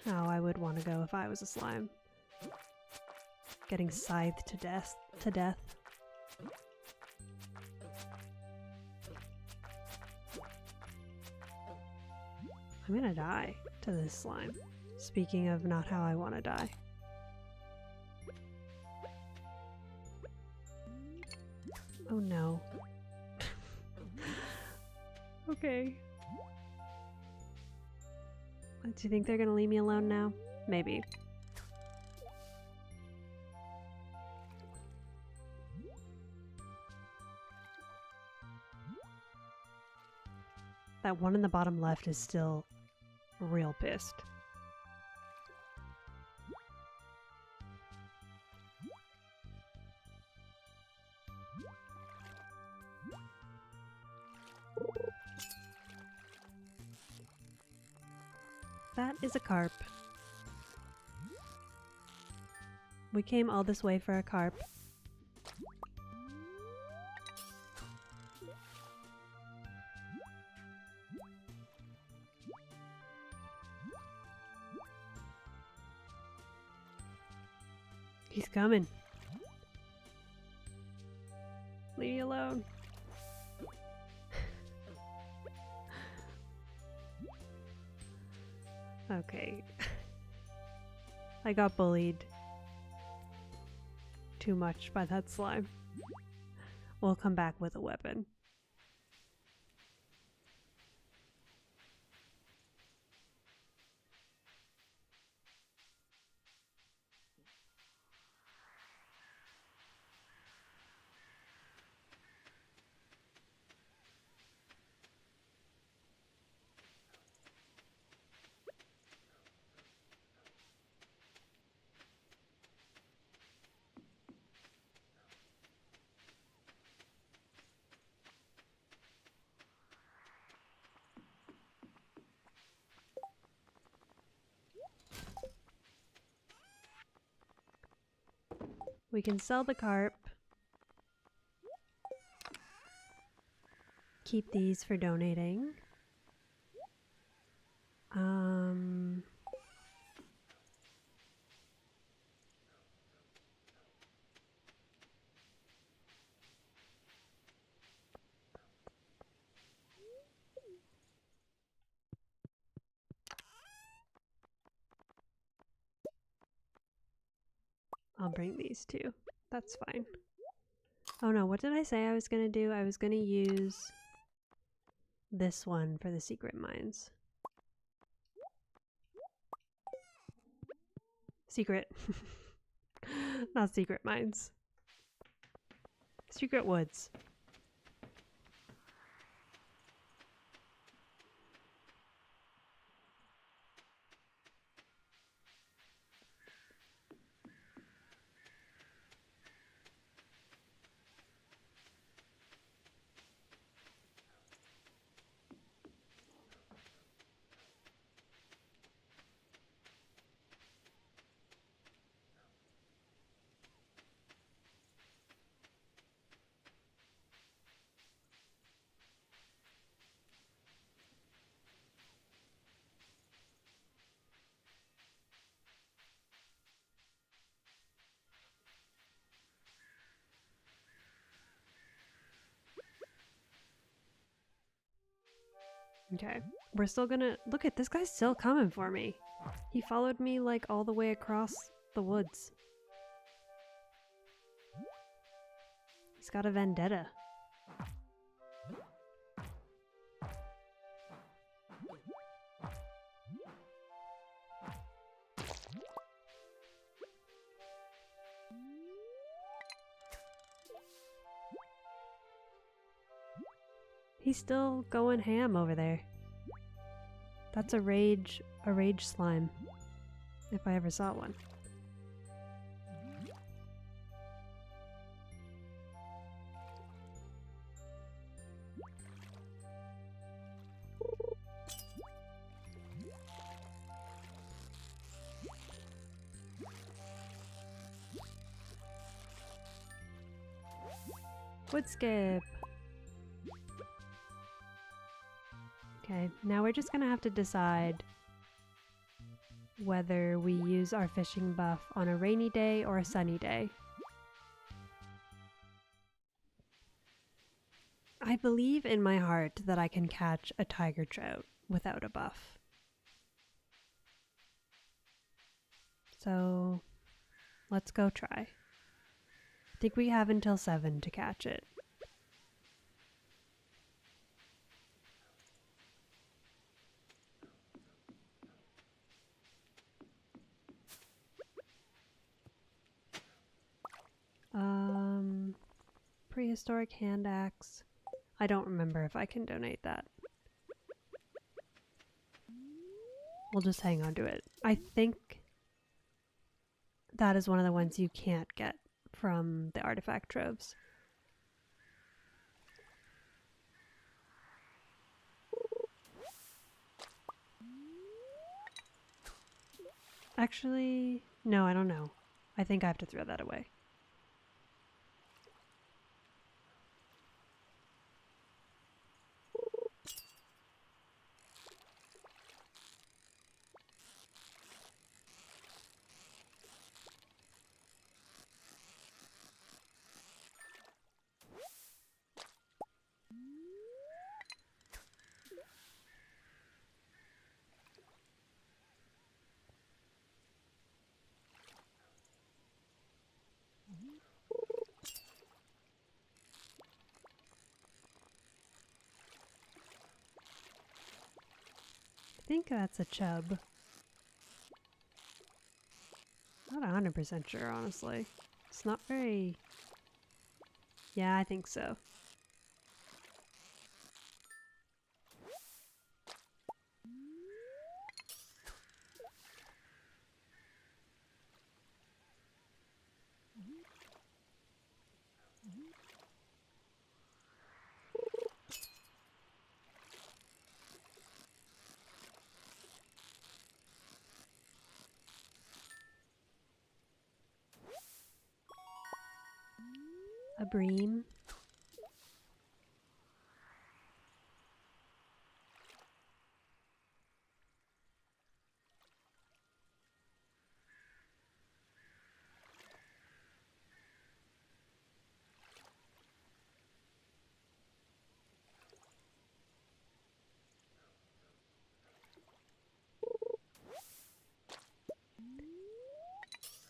[SPEAKER 1] how I would want to go if I was a slime. Getting scythed to death. I'm gonna die. to this slime. Speaking of not how I want to die. Oh no. Okay. Do you think they're gonna leave me alone now? Maybe. That one in the bottom left is still real pissed. That is a carp. We came all this way for a carp. He's coming. Leave me alone. Okay. I got bullied too much by that slime. We'll come back with a weapon. We can sell the carp. Keep these for donating. I'll bring these too. That's fine. Oh no, what did I say I was gonna do? I was gonna use this one for the secret mines. Secret. Not secret mines. Secret woods. Okay, we're still gonna... Look at this guy's still coming for me. He followed me like all the way across the woods. He's got a vendetta. He's still going ham over there. That's a rage slime, if I ever saw one. Wood skip. Okay, now we're just gonna have to decide whether we use our fishing buff on a rainy day or a sunny day. I believe in my heart that I can catch a tiger trout without a buff. So let's go try. I think we have until 7 to catch it. Prehistoric hand axe. I don't remember if I can donate that. We'll just hang on to it. I think that is one of the ones you can't get from the artifact troves. Actually, no, I don't know. I think I have to throw that away. I think that's a chub. Not 100% sure, honestly. It's not very... Yeah, I think so. A bream.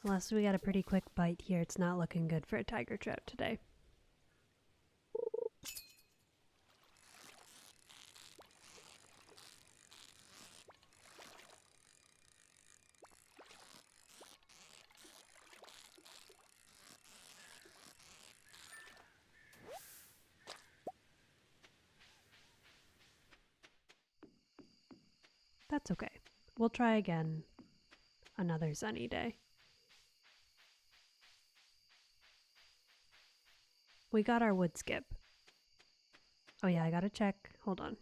[SPEAKER 1] Unless we got a pretty quick bite here, it's not looking good for a tiger trout today. That's okay. We'll try again another sunny day. We got our wood skip. Oh yeah, I gotta check. Hold on.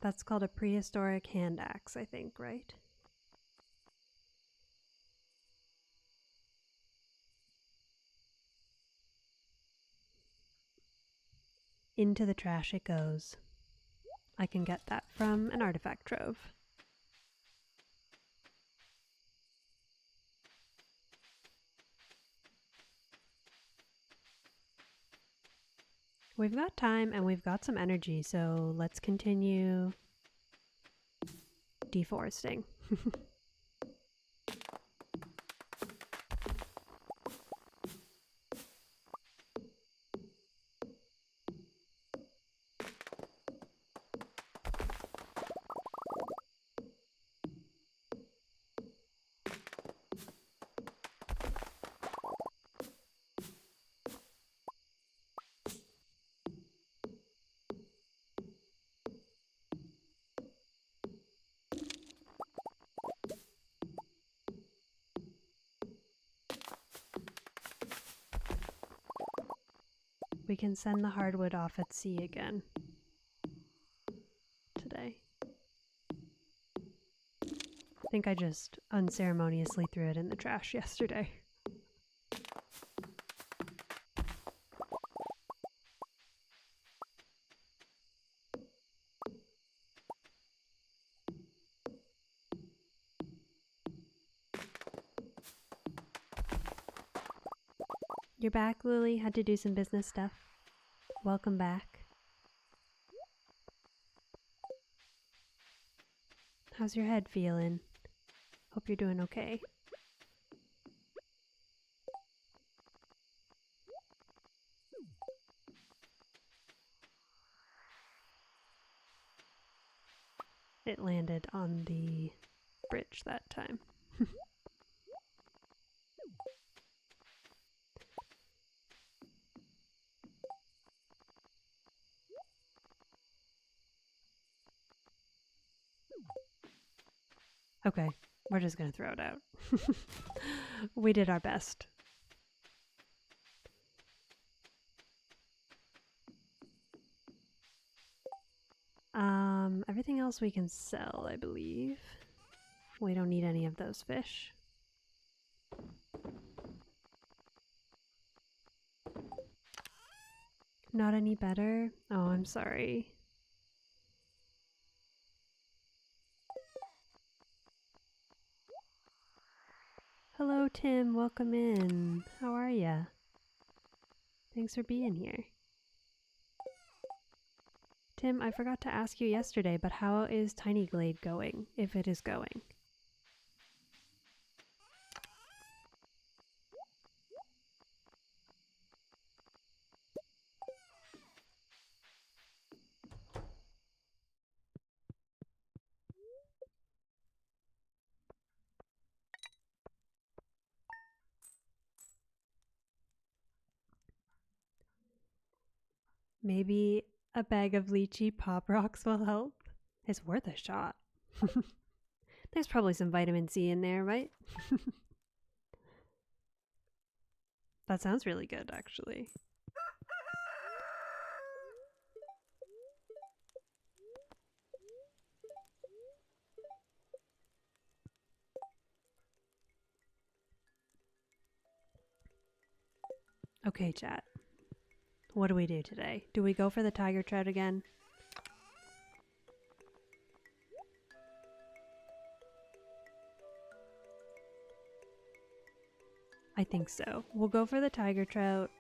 [SPEAKER 1] That's called a prehistoric hand axe, I think, right? Into the trash it goes. I can get that from an artifact trove. We've got time and we've got some energy, so let's continue deforesting. We can send the hardwood off at sea again today. I think I just unceremoniously threw it in the trash yesterday. You're back, Lily? Had to do some business stuff. Welcome back. How's your head feeling? Hope you're doing okay. It landed on the bridge that time. Okay, we're just gonna throw it out. We did our best. Everything else we can sell, I believe. We don't need any of those fish. Not any better? Oh, I'm sorry. Hello, Tim. Welcome in. How are ya? Thanks for being here. Tim, I forgot to ask you yesterday, but how is Tiny Glade going, if it is going? Maybe a bag of lychee pop rocks will help? It's worth a shot. There's probably some vitamin C in there, right? That sounds really good, actually. Okay, chat. What do we do today? Do we go for the tiger trout again? I think so. We'll go for the tiger trout.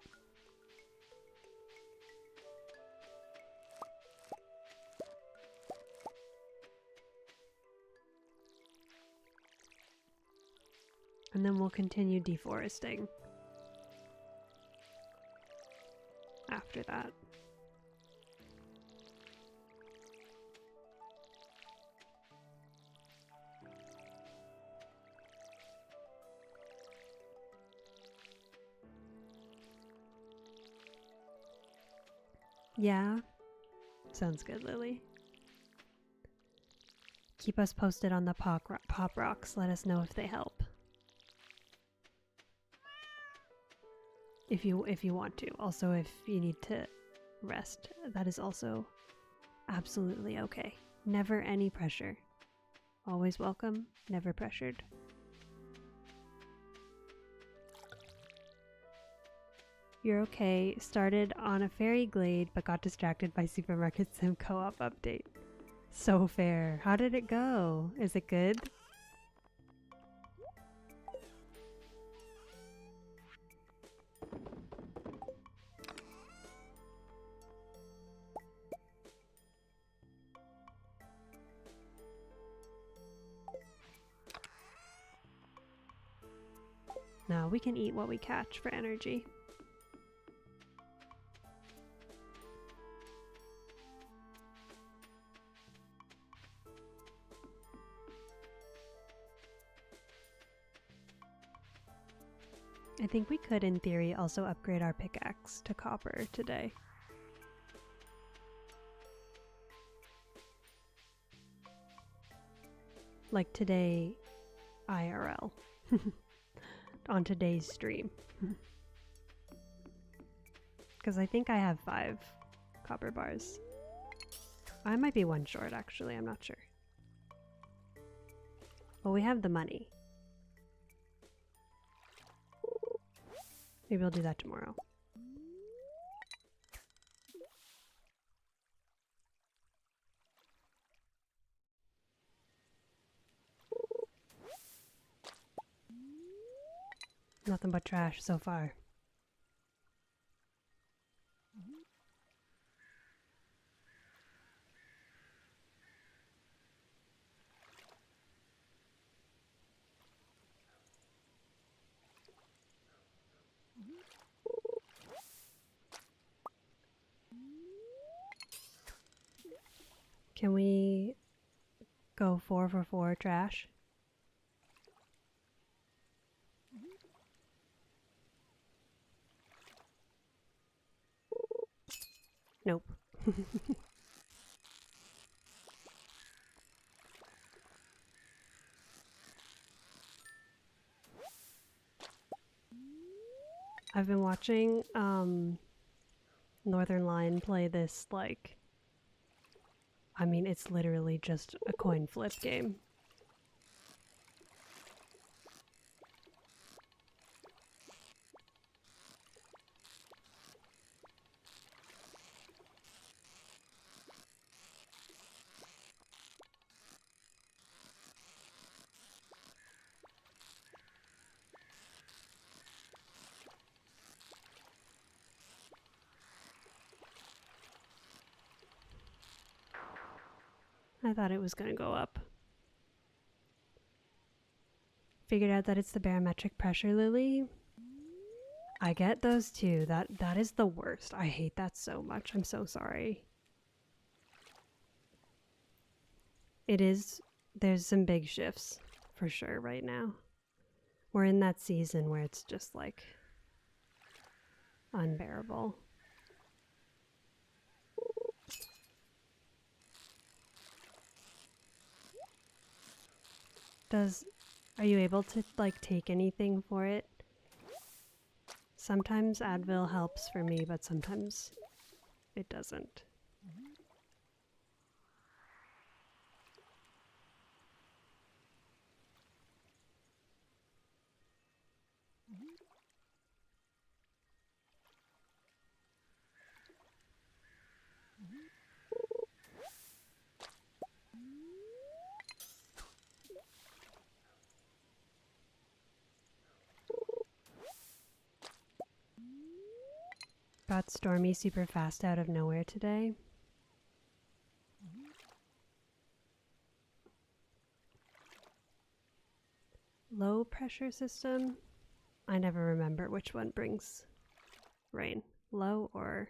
[SPEAKER 1] And then we'll continue deforesting after that. Yeah, sounds good, Lily. Keep us posted on the pop rocks. Let us know if they help. If you want to. Also, if you need to rest, that is also absolutely okay. Never any pressure. Always welcome, never pressured. You're okay. Started on a fairy glade, but got distracted by Supermarket Sim co-op update. So fair. How did it go? Is it good? No, we can eat what we catch for energy. I think we could, in theory, also upgrade our pickaxe to copper today. Like today, IRL. On today's stream. Because I think I have 5 copper bars. I might be 1 short, actually. I'm not sure. Well, we have the money. Maybe I'll do that tomorrow. Nothing but trash so far. Can we go 4 for 4 trash? Nope. I've been watching Northern Lion play this, like, I mean, it's literally just a coin flip game. I thought it was going to go up. Figured out that it's the barometric pressure lily. I get those too. That is the worst. I hate that so much. I'm so sorry. It is. There's some big shifts for sure right now. We're in that season where it's just like unbearable. Are you able to like take anything for it? Sometimes Advil helps for me, but sometimes it doesn't. Got stormy super fast out of nowhere today. Low pressure system? I never remember which one brings rain. Low or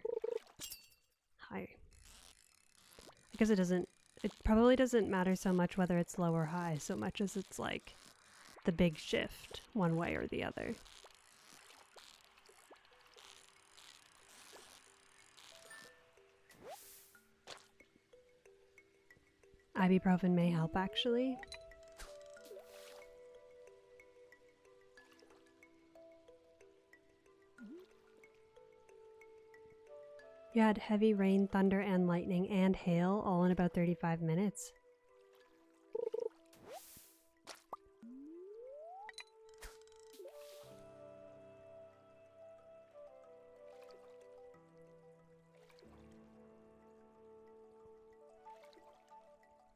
[SPEAKER 1] high? Because it probably doesn't matter so much whether it's low or high, so much as it's like the big shift one way or the other. Ibuprofen may help, actually. You had heavy rain, thunder, and lightning, and hail all in about 35 minutes.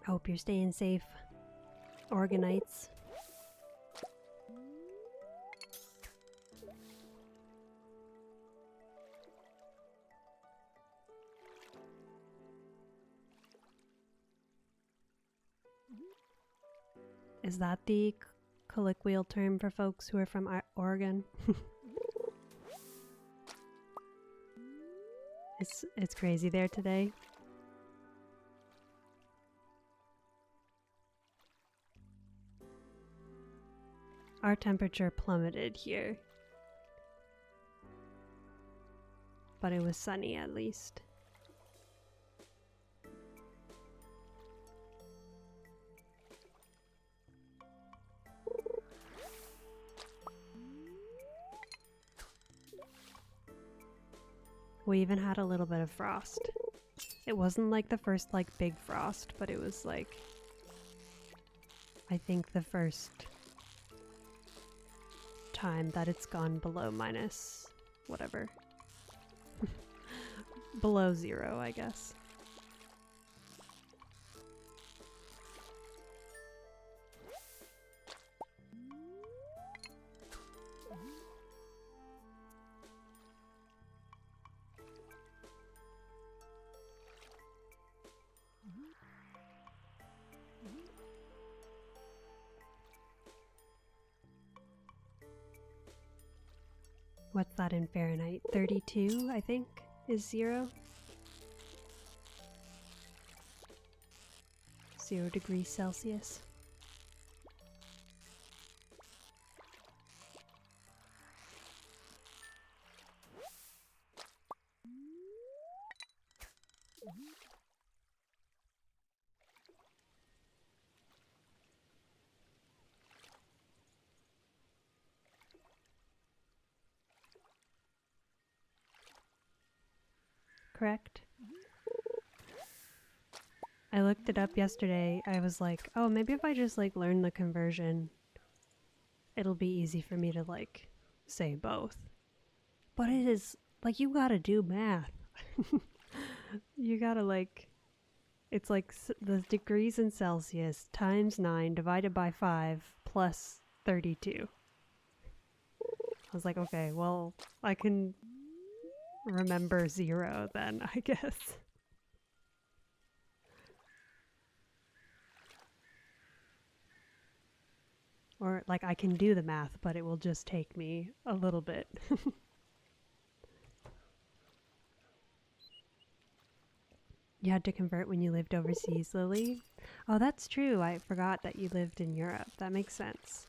[SPEAKER 1] Hope you're staying safe, Organites. Is that the colloquial term for folks who are from Oregon? It's crazy there today. Our temperature plummeted here, but it was sunny at least. We even had a little bit of frost. It wasn't like the first like big frost, but it was like, I think the first time that it's gone below minus whatever. Below 0, I guess. What's that in Fahrenheit? 32, I think, is 0. 0 degrees Celsius. Correct? I looked it up yesterday. I was like, oh, maybe if I just like learn the conversion, it'll be easy for me to like say both. But it is like you gotta do math. You gotta like, it's like the degrees in Celsius times 9 divided by 5 plus 32. I was like, okay, well, I can remember 0 then, I guess. Or like I can do the math, but it will just take me a little bit. You had to convert when you lived overseas, Lily? Oh, that's true. I forgot that you lived in Europe. That makes sense.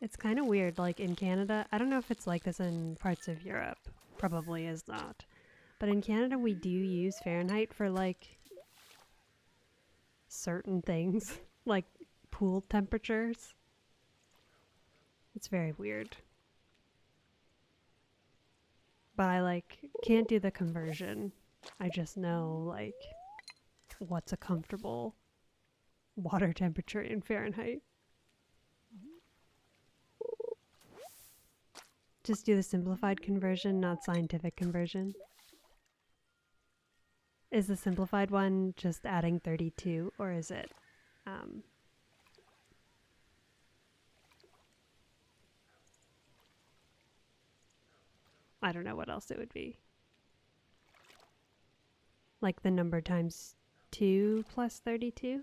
[SPEAKER 1] It's kind of weird, like in Canada, I don't know if it's like this in parts of Europe. Probably is not. But in Canada, we do use Fahrenheit for like certain things, like pool temperatures. It's very weird. But I like can't do the conversion. I just know like what's a comfortable water temperature in Fahrenheit. Just do the simplified conversion, not scientific conversion. Is the simplified one just adding 32, or is it I don't know what else it would be. Like the number times 2 plus 32?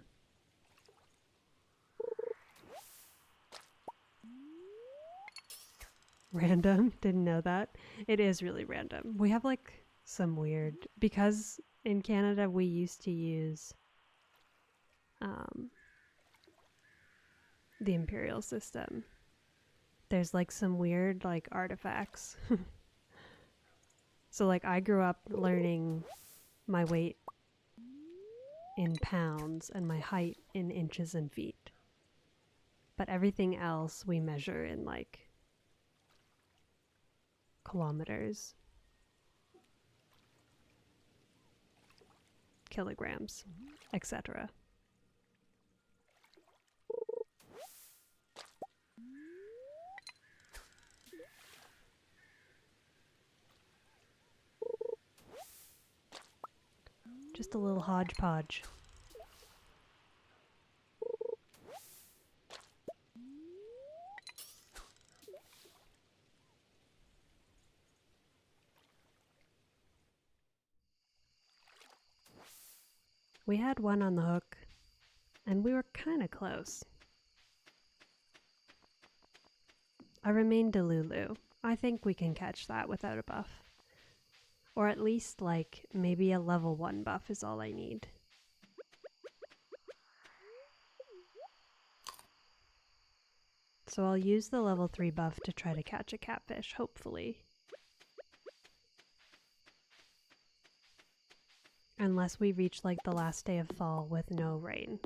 [SPEAKER 1] Random? Didn't know that. It is really random. We have like some weird, because in Canada we used to use the imperial system. There's like some weird like artifacts. So like I grew up learning my weight in pounds and my height in inches and feet. But everything else we measure in like kilometers, kilograms, etc. Just a little hodgepodge. We had one on the hook, and we were kind of close. I remain Delulu. I think we can catch that without a buff. Or at least, like, maybe a level 1 buff is all I need. So I'll use the level 3 buff to try to catch a catfish, hopefully. Unless we reach, like, the last day of fall with no rain.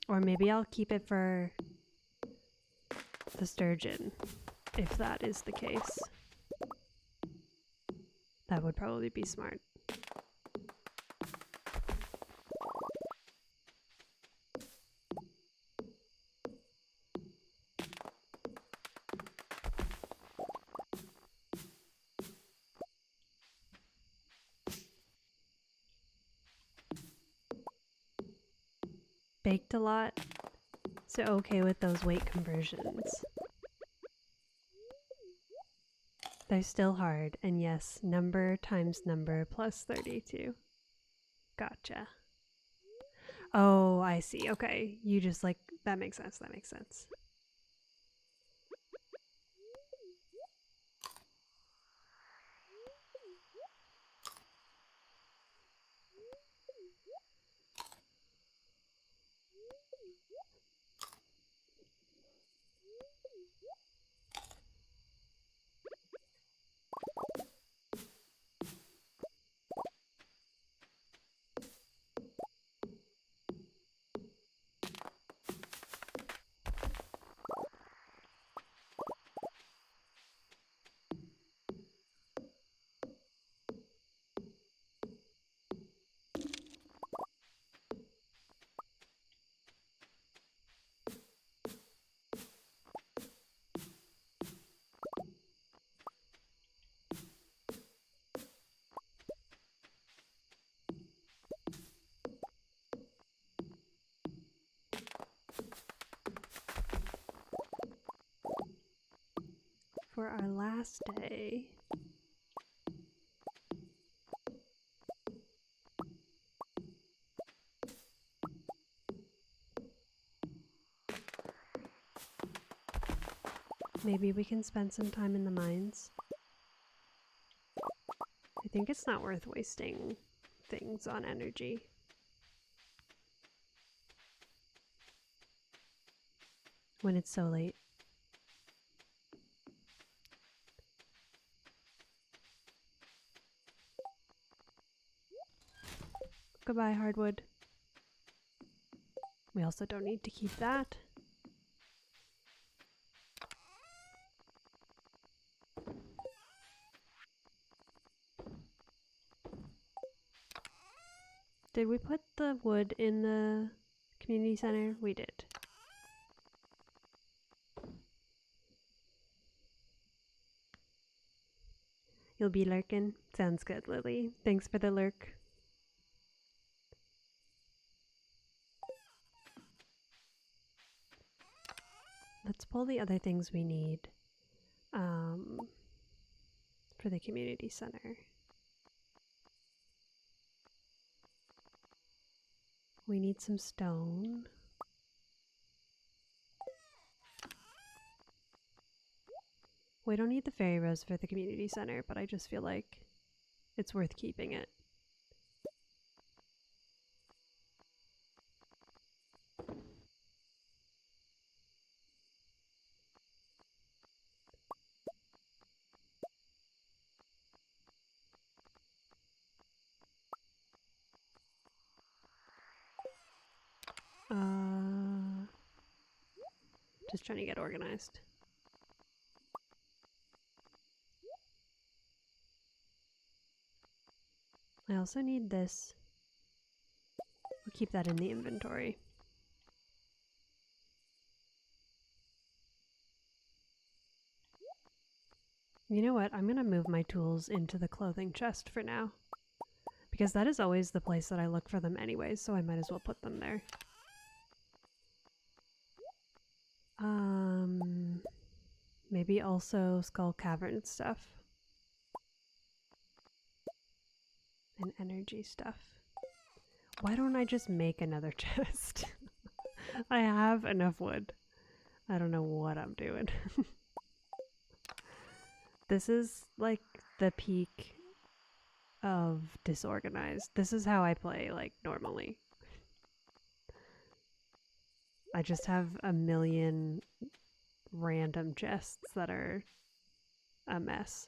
[SPEAKER 1] Or maybe I'll keep it for the sturgeon, if that is the case. That would probably be smart. Baked a lot, so okay with those weight conversions. They're still hard, and yes, number times number plus 32. Gotcha. Oh, I see. Okay, you just like, that makes sense, that makes sense. For our last day, maybe we can spend some time in the mines. I think it's not worth wasting things on energy. When it's so late. Goodbye, hardwood. We also don't need to keep that. Did we put the wood in the community center? We did. You'll be lurking? Sounds good, Lily. Thanks for the lurk. Let's pull the other things we need for the community center. We need some stone. We don't need the fairy rose for the community center, but I just feel like it's worth keeping it. Just trying to get organized. I also need this. We'll keep that in the inventory. You know what? I'm going to move my tools into the clothing chest for now. Because that is always the place that I look for them anyways, so I might as well put them there. Maybe also Skull Cavern stuff. And energy stuff. Why don't I just make another chest? I have enough wood. I don't know what I'm doing. This is like the peak of disorganized. This is how I play like normally. I just have a million random chests that are a mess.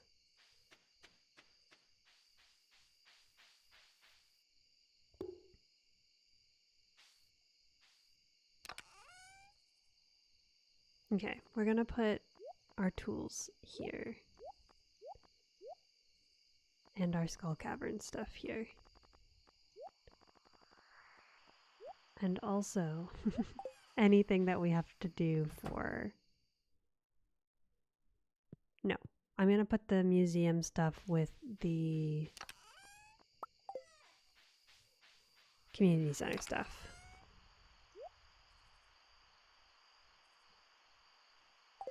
[SPEAKER 1] Okay, we're gonna put our tools here. And our Skull Cavern stuff here. And also anything that we have to do for... No, I'm going to put the museum stuff with the community center stuff.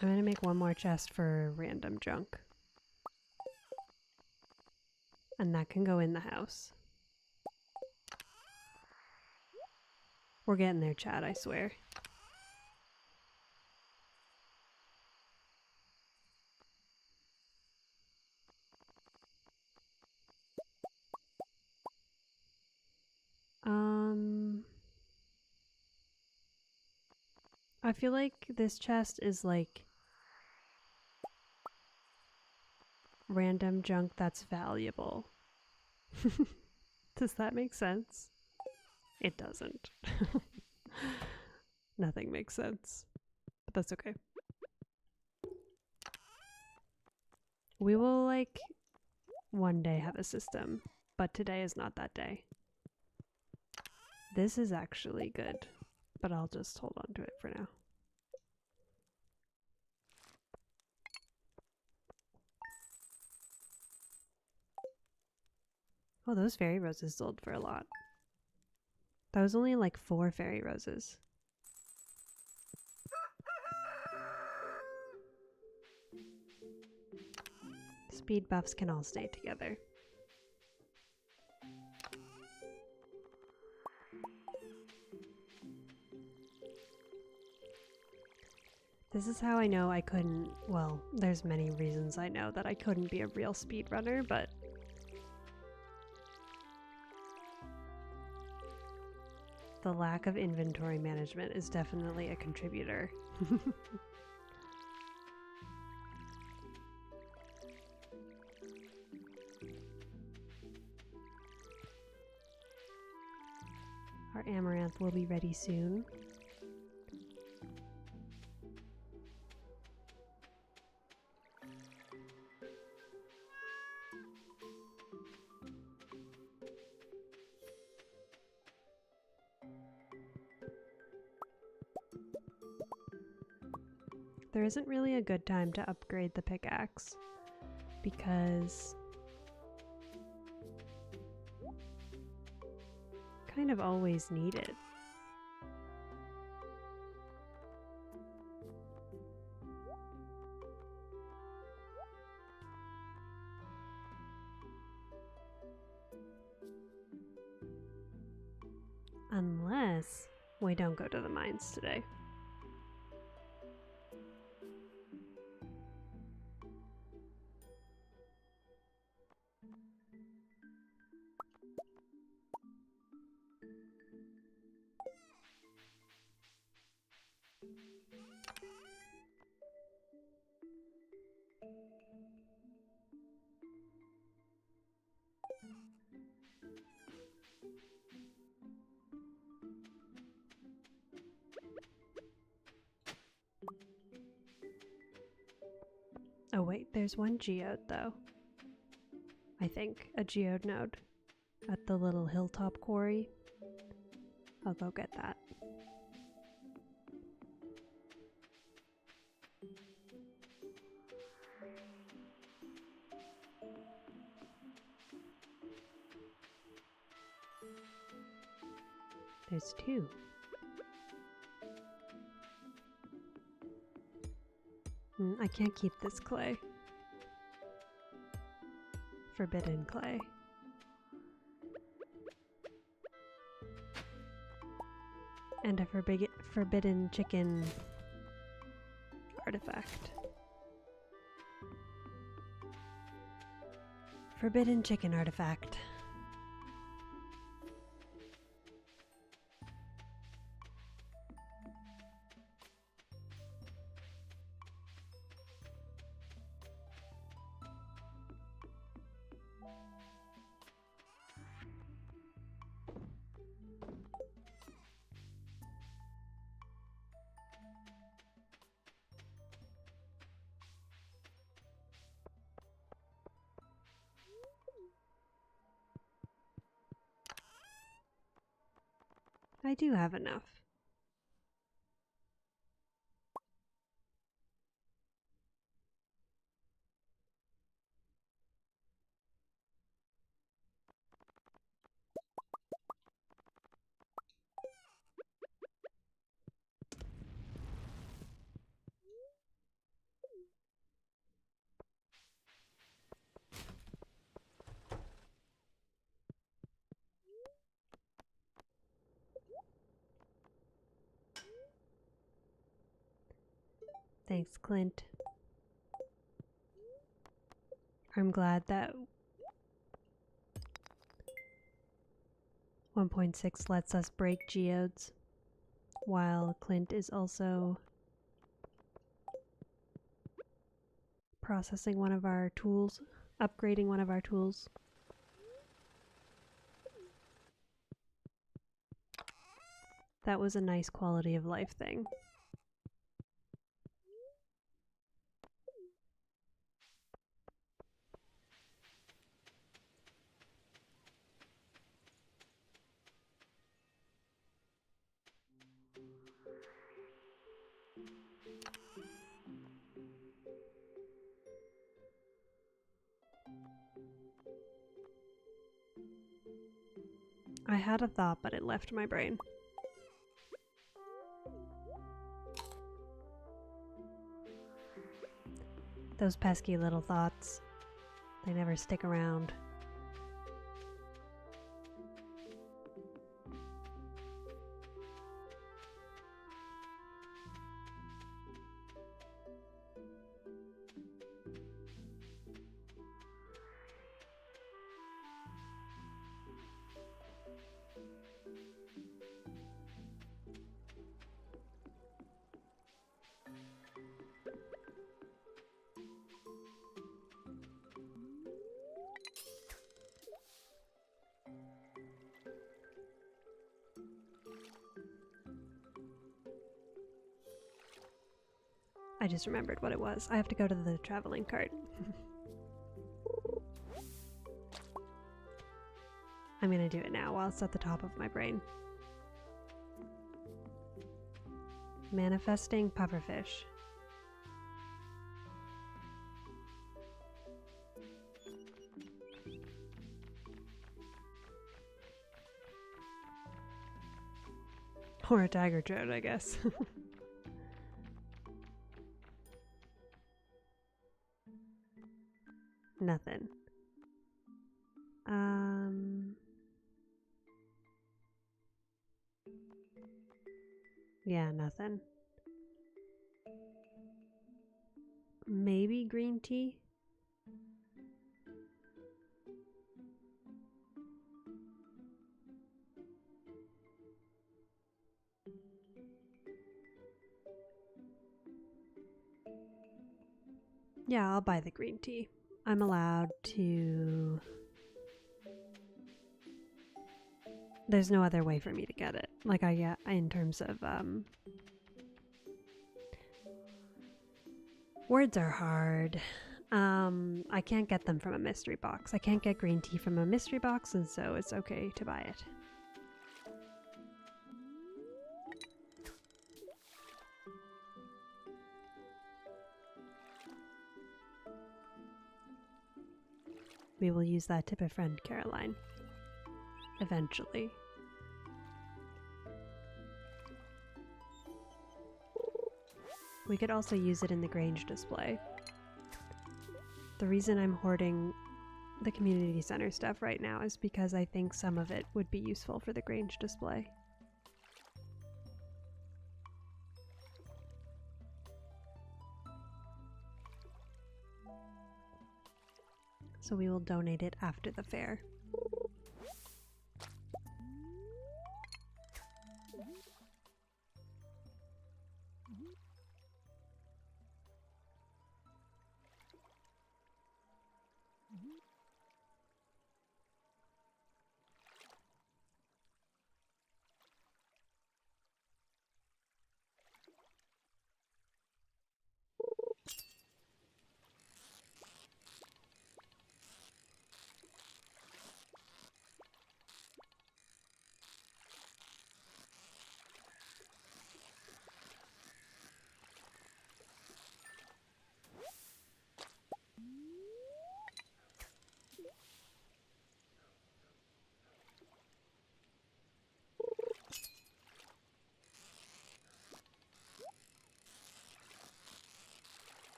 [SPEAKER 1] I'm going to make one more chest for random junk. And that can go in the house. We're getting there, Chad, I swear. I feel like this chest is like random junk that's valuable. Does that make sense? It doesn't. Nothing makes sense. But that's okay. We will, like, one day have a system, but today is not that day. This is actually good, but I'll just hold on to it for now. Oh, those fairy roses sold for a lot. That was only like 4 fairy roses. Speed buffs can all stay together. This is how I know I couldn't, well, there's many reasons I know that I couldn't be a real speedrunner, but the lack of inventory management is definitely a contributor. Our amaranth will be ready soon. There isn't really a good time to upgrade the pickaxe because kind of always need it. Unless we don't go to the mines today. Oh wait, there's one geode though. I think, a geode node at the little hilltop quarry. I'll go get that. There's 2. I can't keep this clay. Forbidden clay. And a forbidden chicken artifact. Forbidden chicken artifact. I do have enough. Thanks, Clint. I'm glad that 1.6 lets us break geodes, while Clint is also processing one of our tools, upgrading one of our tools. That was a nice quality of life thing. I had a thought, but it left my brain. Those pesky little thoughts. They never stick around. I just remembered what it was. I have to go to the traveling cart. I'm gonna do it now while it's at the top of my brain. Manifesting pufferfish. Or a tiger trout, I guess. Nothing. Yeah, nothing. Maybe green tea? Yeah, I'll buy the green tea. I'm allowed to... There's no other way for me to get it. Like I get in terms of, words are hard. I can't get them from a mystery box. I can't get green tea from a mystery box, and so it's okay to buy it. We will use that to befriend Caroline. Eventually. We could also use it in the grange display. The reason I'm hoarding the community center stuff right now is because I think some of it would be useful for the grange display. So we will donate it after the fair.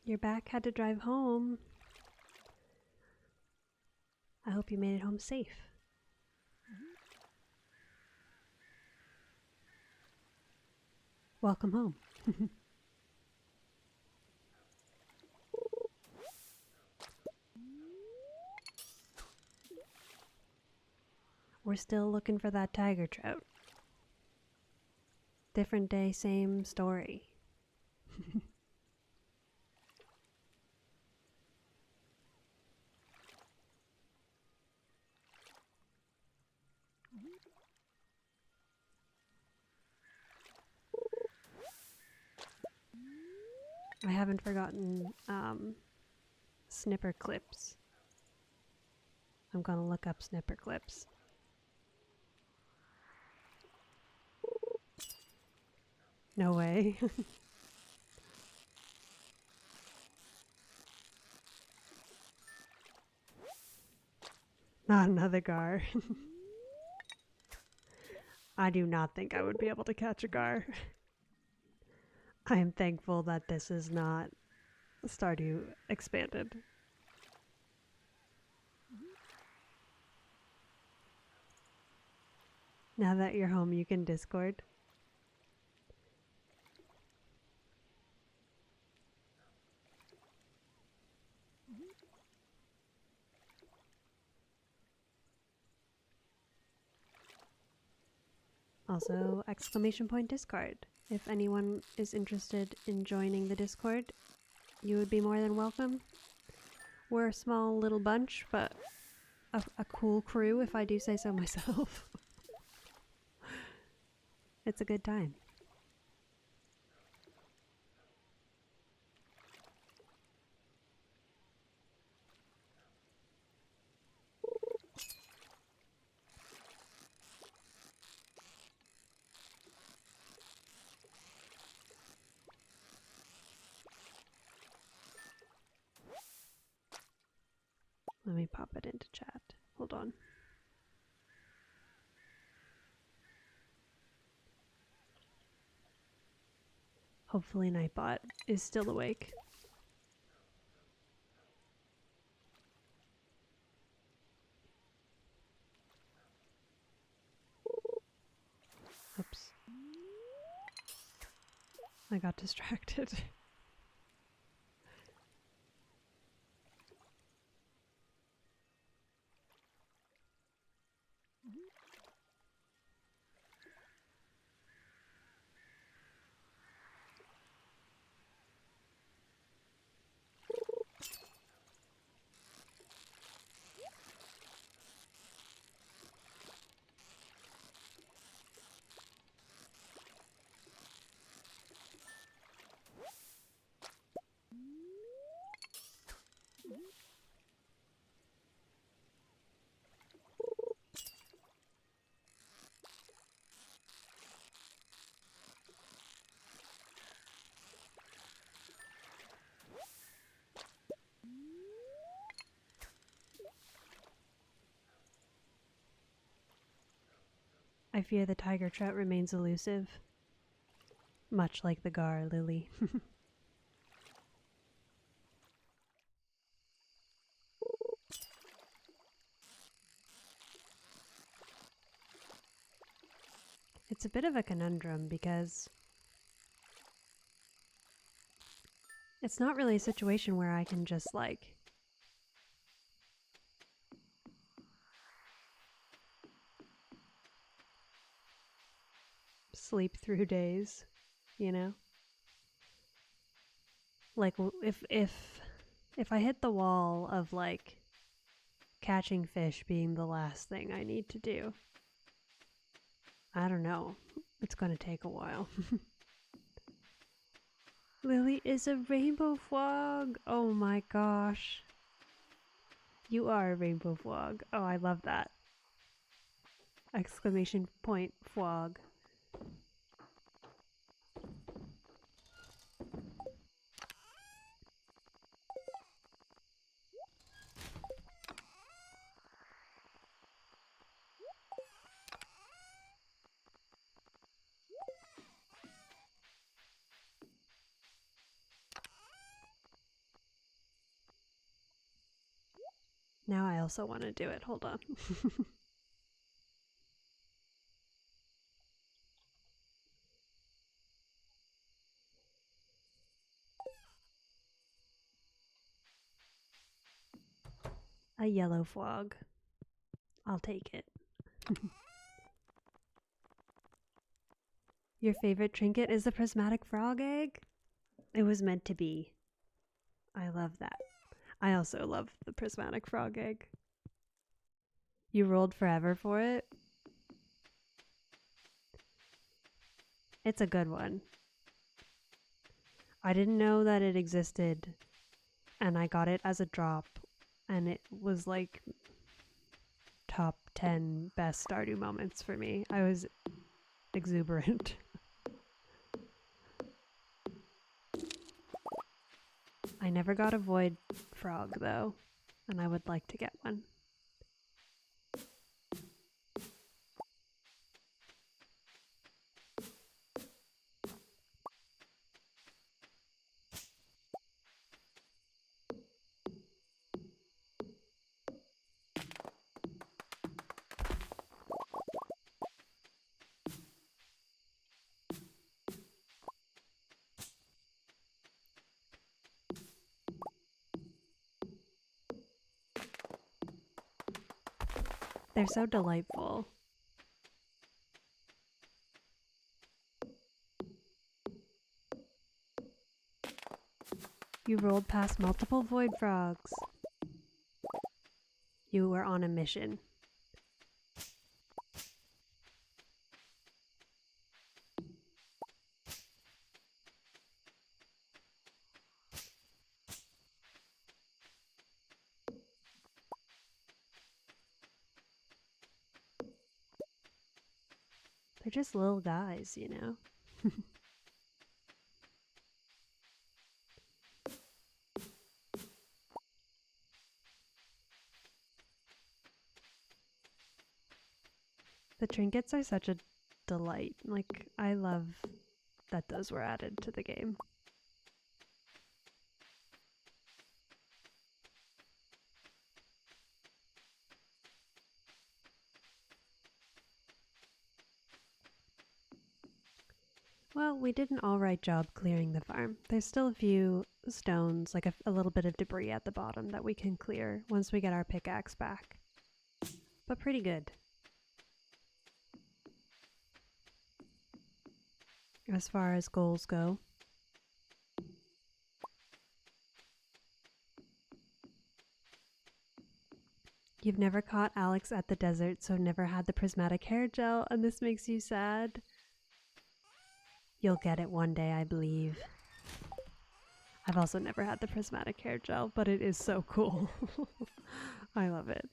[SPEAKER 1] You're back, had to drive home. I hope you made it home safe. Welcome home. We're still looking for that tiger trout. Different day, same story. I haven't forgotten snipper clips. I'm gonna look up snipper clips. No way. Not another gar. I do not think I would be able to catch a gar. I am thankful that this is not Stardew expanded. Now that you're home, you can Discord. Also, !Discord. If anyone is interested in joining the Discord, you would be more than welcome. We're a small little bunch, but a cool crew, if I do say so myself. It's a good time. Let me pop it into chat. Hold on. Hopefully Nightbot is still awake. Oops. I got distracted. I fear the tiger trout remains elusive, much like the gar lily. It's a bit of a conundrum because it's not really a situation where I can just like sleep through days, you know? Like if I hit the wall of like catching fish being the last thing I need to do, I don't know. It's gonna take a while. Lily is a rainbow frog. Oh my gosh. You are a rainbow frog. Oh, I love that. Exclamation point frog. Now I also want to do it. Hold on. A yellow frog. I'll take it. Your favorite trinket is the prismatic frog egg? It was meant to be. I love that. I also love the prismatic frog egg. You rolled forever for it? It's a good one. I didn't know that it existed, and I got it as a drop, and it was like top 10 best Stardew moments for me. I was exuberant. I never got a void frog though, and I would like to get one. They're so delightful. You rolled past multiple void frogs. You were on a mission. They're just little guys, you know? The trinkets are such a delight. Like, I love that those were added to the game. Well, we did an alright job clearing the farm. There's still a few stones, like a little bit of debris at the bottom that we can clear once we get our pickaxe back. But pretty good. As far as goals go. You've never caught Alex at the desert, so never had the prismatic hair gel, and this makes you sad. You'll get it one day, I believe. I've also never had the prismatic hair gel, but it is so cool. I love it.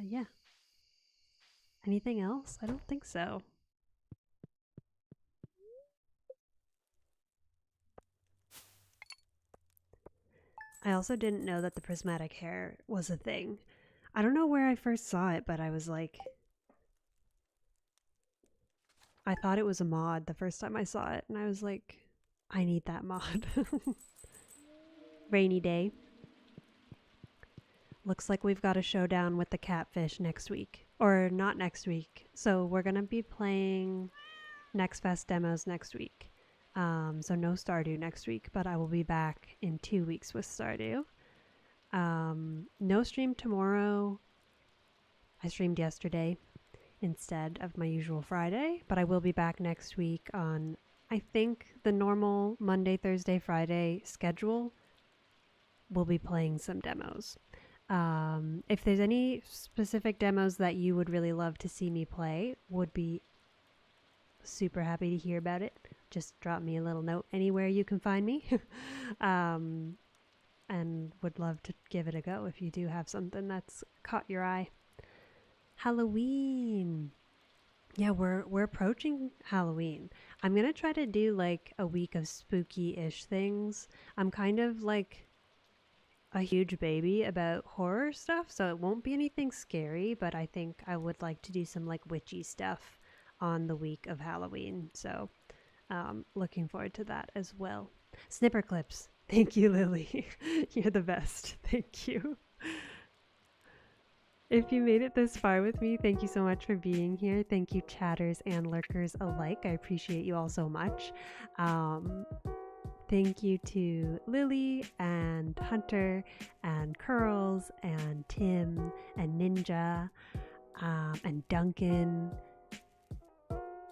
[SPEAKER 1] Yeah. Anything else? I don't think so. I also didn't know that the prismatic hair was a thing. I don't know where I first saw it, but I was like, I thought it was a mod the first time I saw it, and I was like, I need that mod. Rainy day. Looks like we've got a showdown with the catfish next week. Or not next week. So we're going to be playing Next Fest demos next week. So no Stardew next week, but I will be back in 2 weeks with Stardew. No stream tomorrow. I streamed yesterday instead of my usual Friday, but I will be back next week on, I think, the normal Monday, Thursday, Friday schedule. We'll be playing some demos. If there's any specific demos that you would really love to see me play, would be super happy to hear about it. Just drop me a little note anywhere you can find me. And would love to give it a go if you do have something that's caught your eye. Halloween. Yeah, we're approaching Halloween. I'm going to try to do like a week of spooky-ish things. I'm kind of like a huge baby about horror stuff, so it won't be anything scary, but I think I would like to do some like witchy stuff on the week of Halloween. So Looking forward to that as well. Snipper clips. Thank you, Lily. You're the best. Thank you. If you made it this far with me, thank you so much for being here. Thank you, chatters and lurkers alike. I appreciate you all so much. Thank you to Lily and Hunter and Curls and Tim and Ninja and Duncan.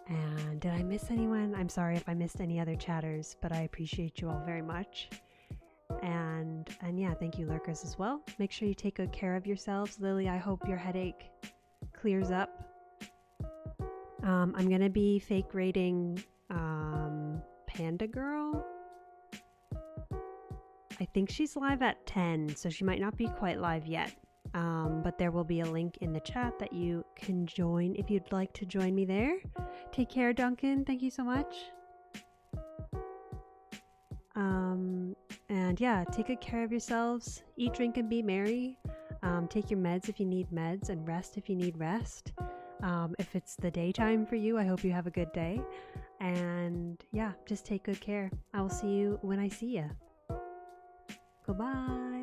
[SPEAKER 1] And did I miss anyone? I'm sorry if I missed any other chatters, but I appreciate you all very much. And yeah, thank you, lurkers, as well. Make sure you take good care of yourselves. Lily, I hope your headache clears up. I'm gonna be fake rating Panda Girl. I think she's live at 10, so she might not be quite live yet. But there will be a link in the chat that you can join if you'd like to join me there. Take care, Duncan. Thank you so much. And yeah, take good care of yourselves. Eat, drink, and be merry. Take your meds if you need meds, and rest if you need rest. If it's the daytime for you, I hope you have a good day. And yeah, just take good care. I will see you when I see you. Goodbye.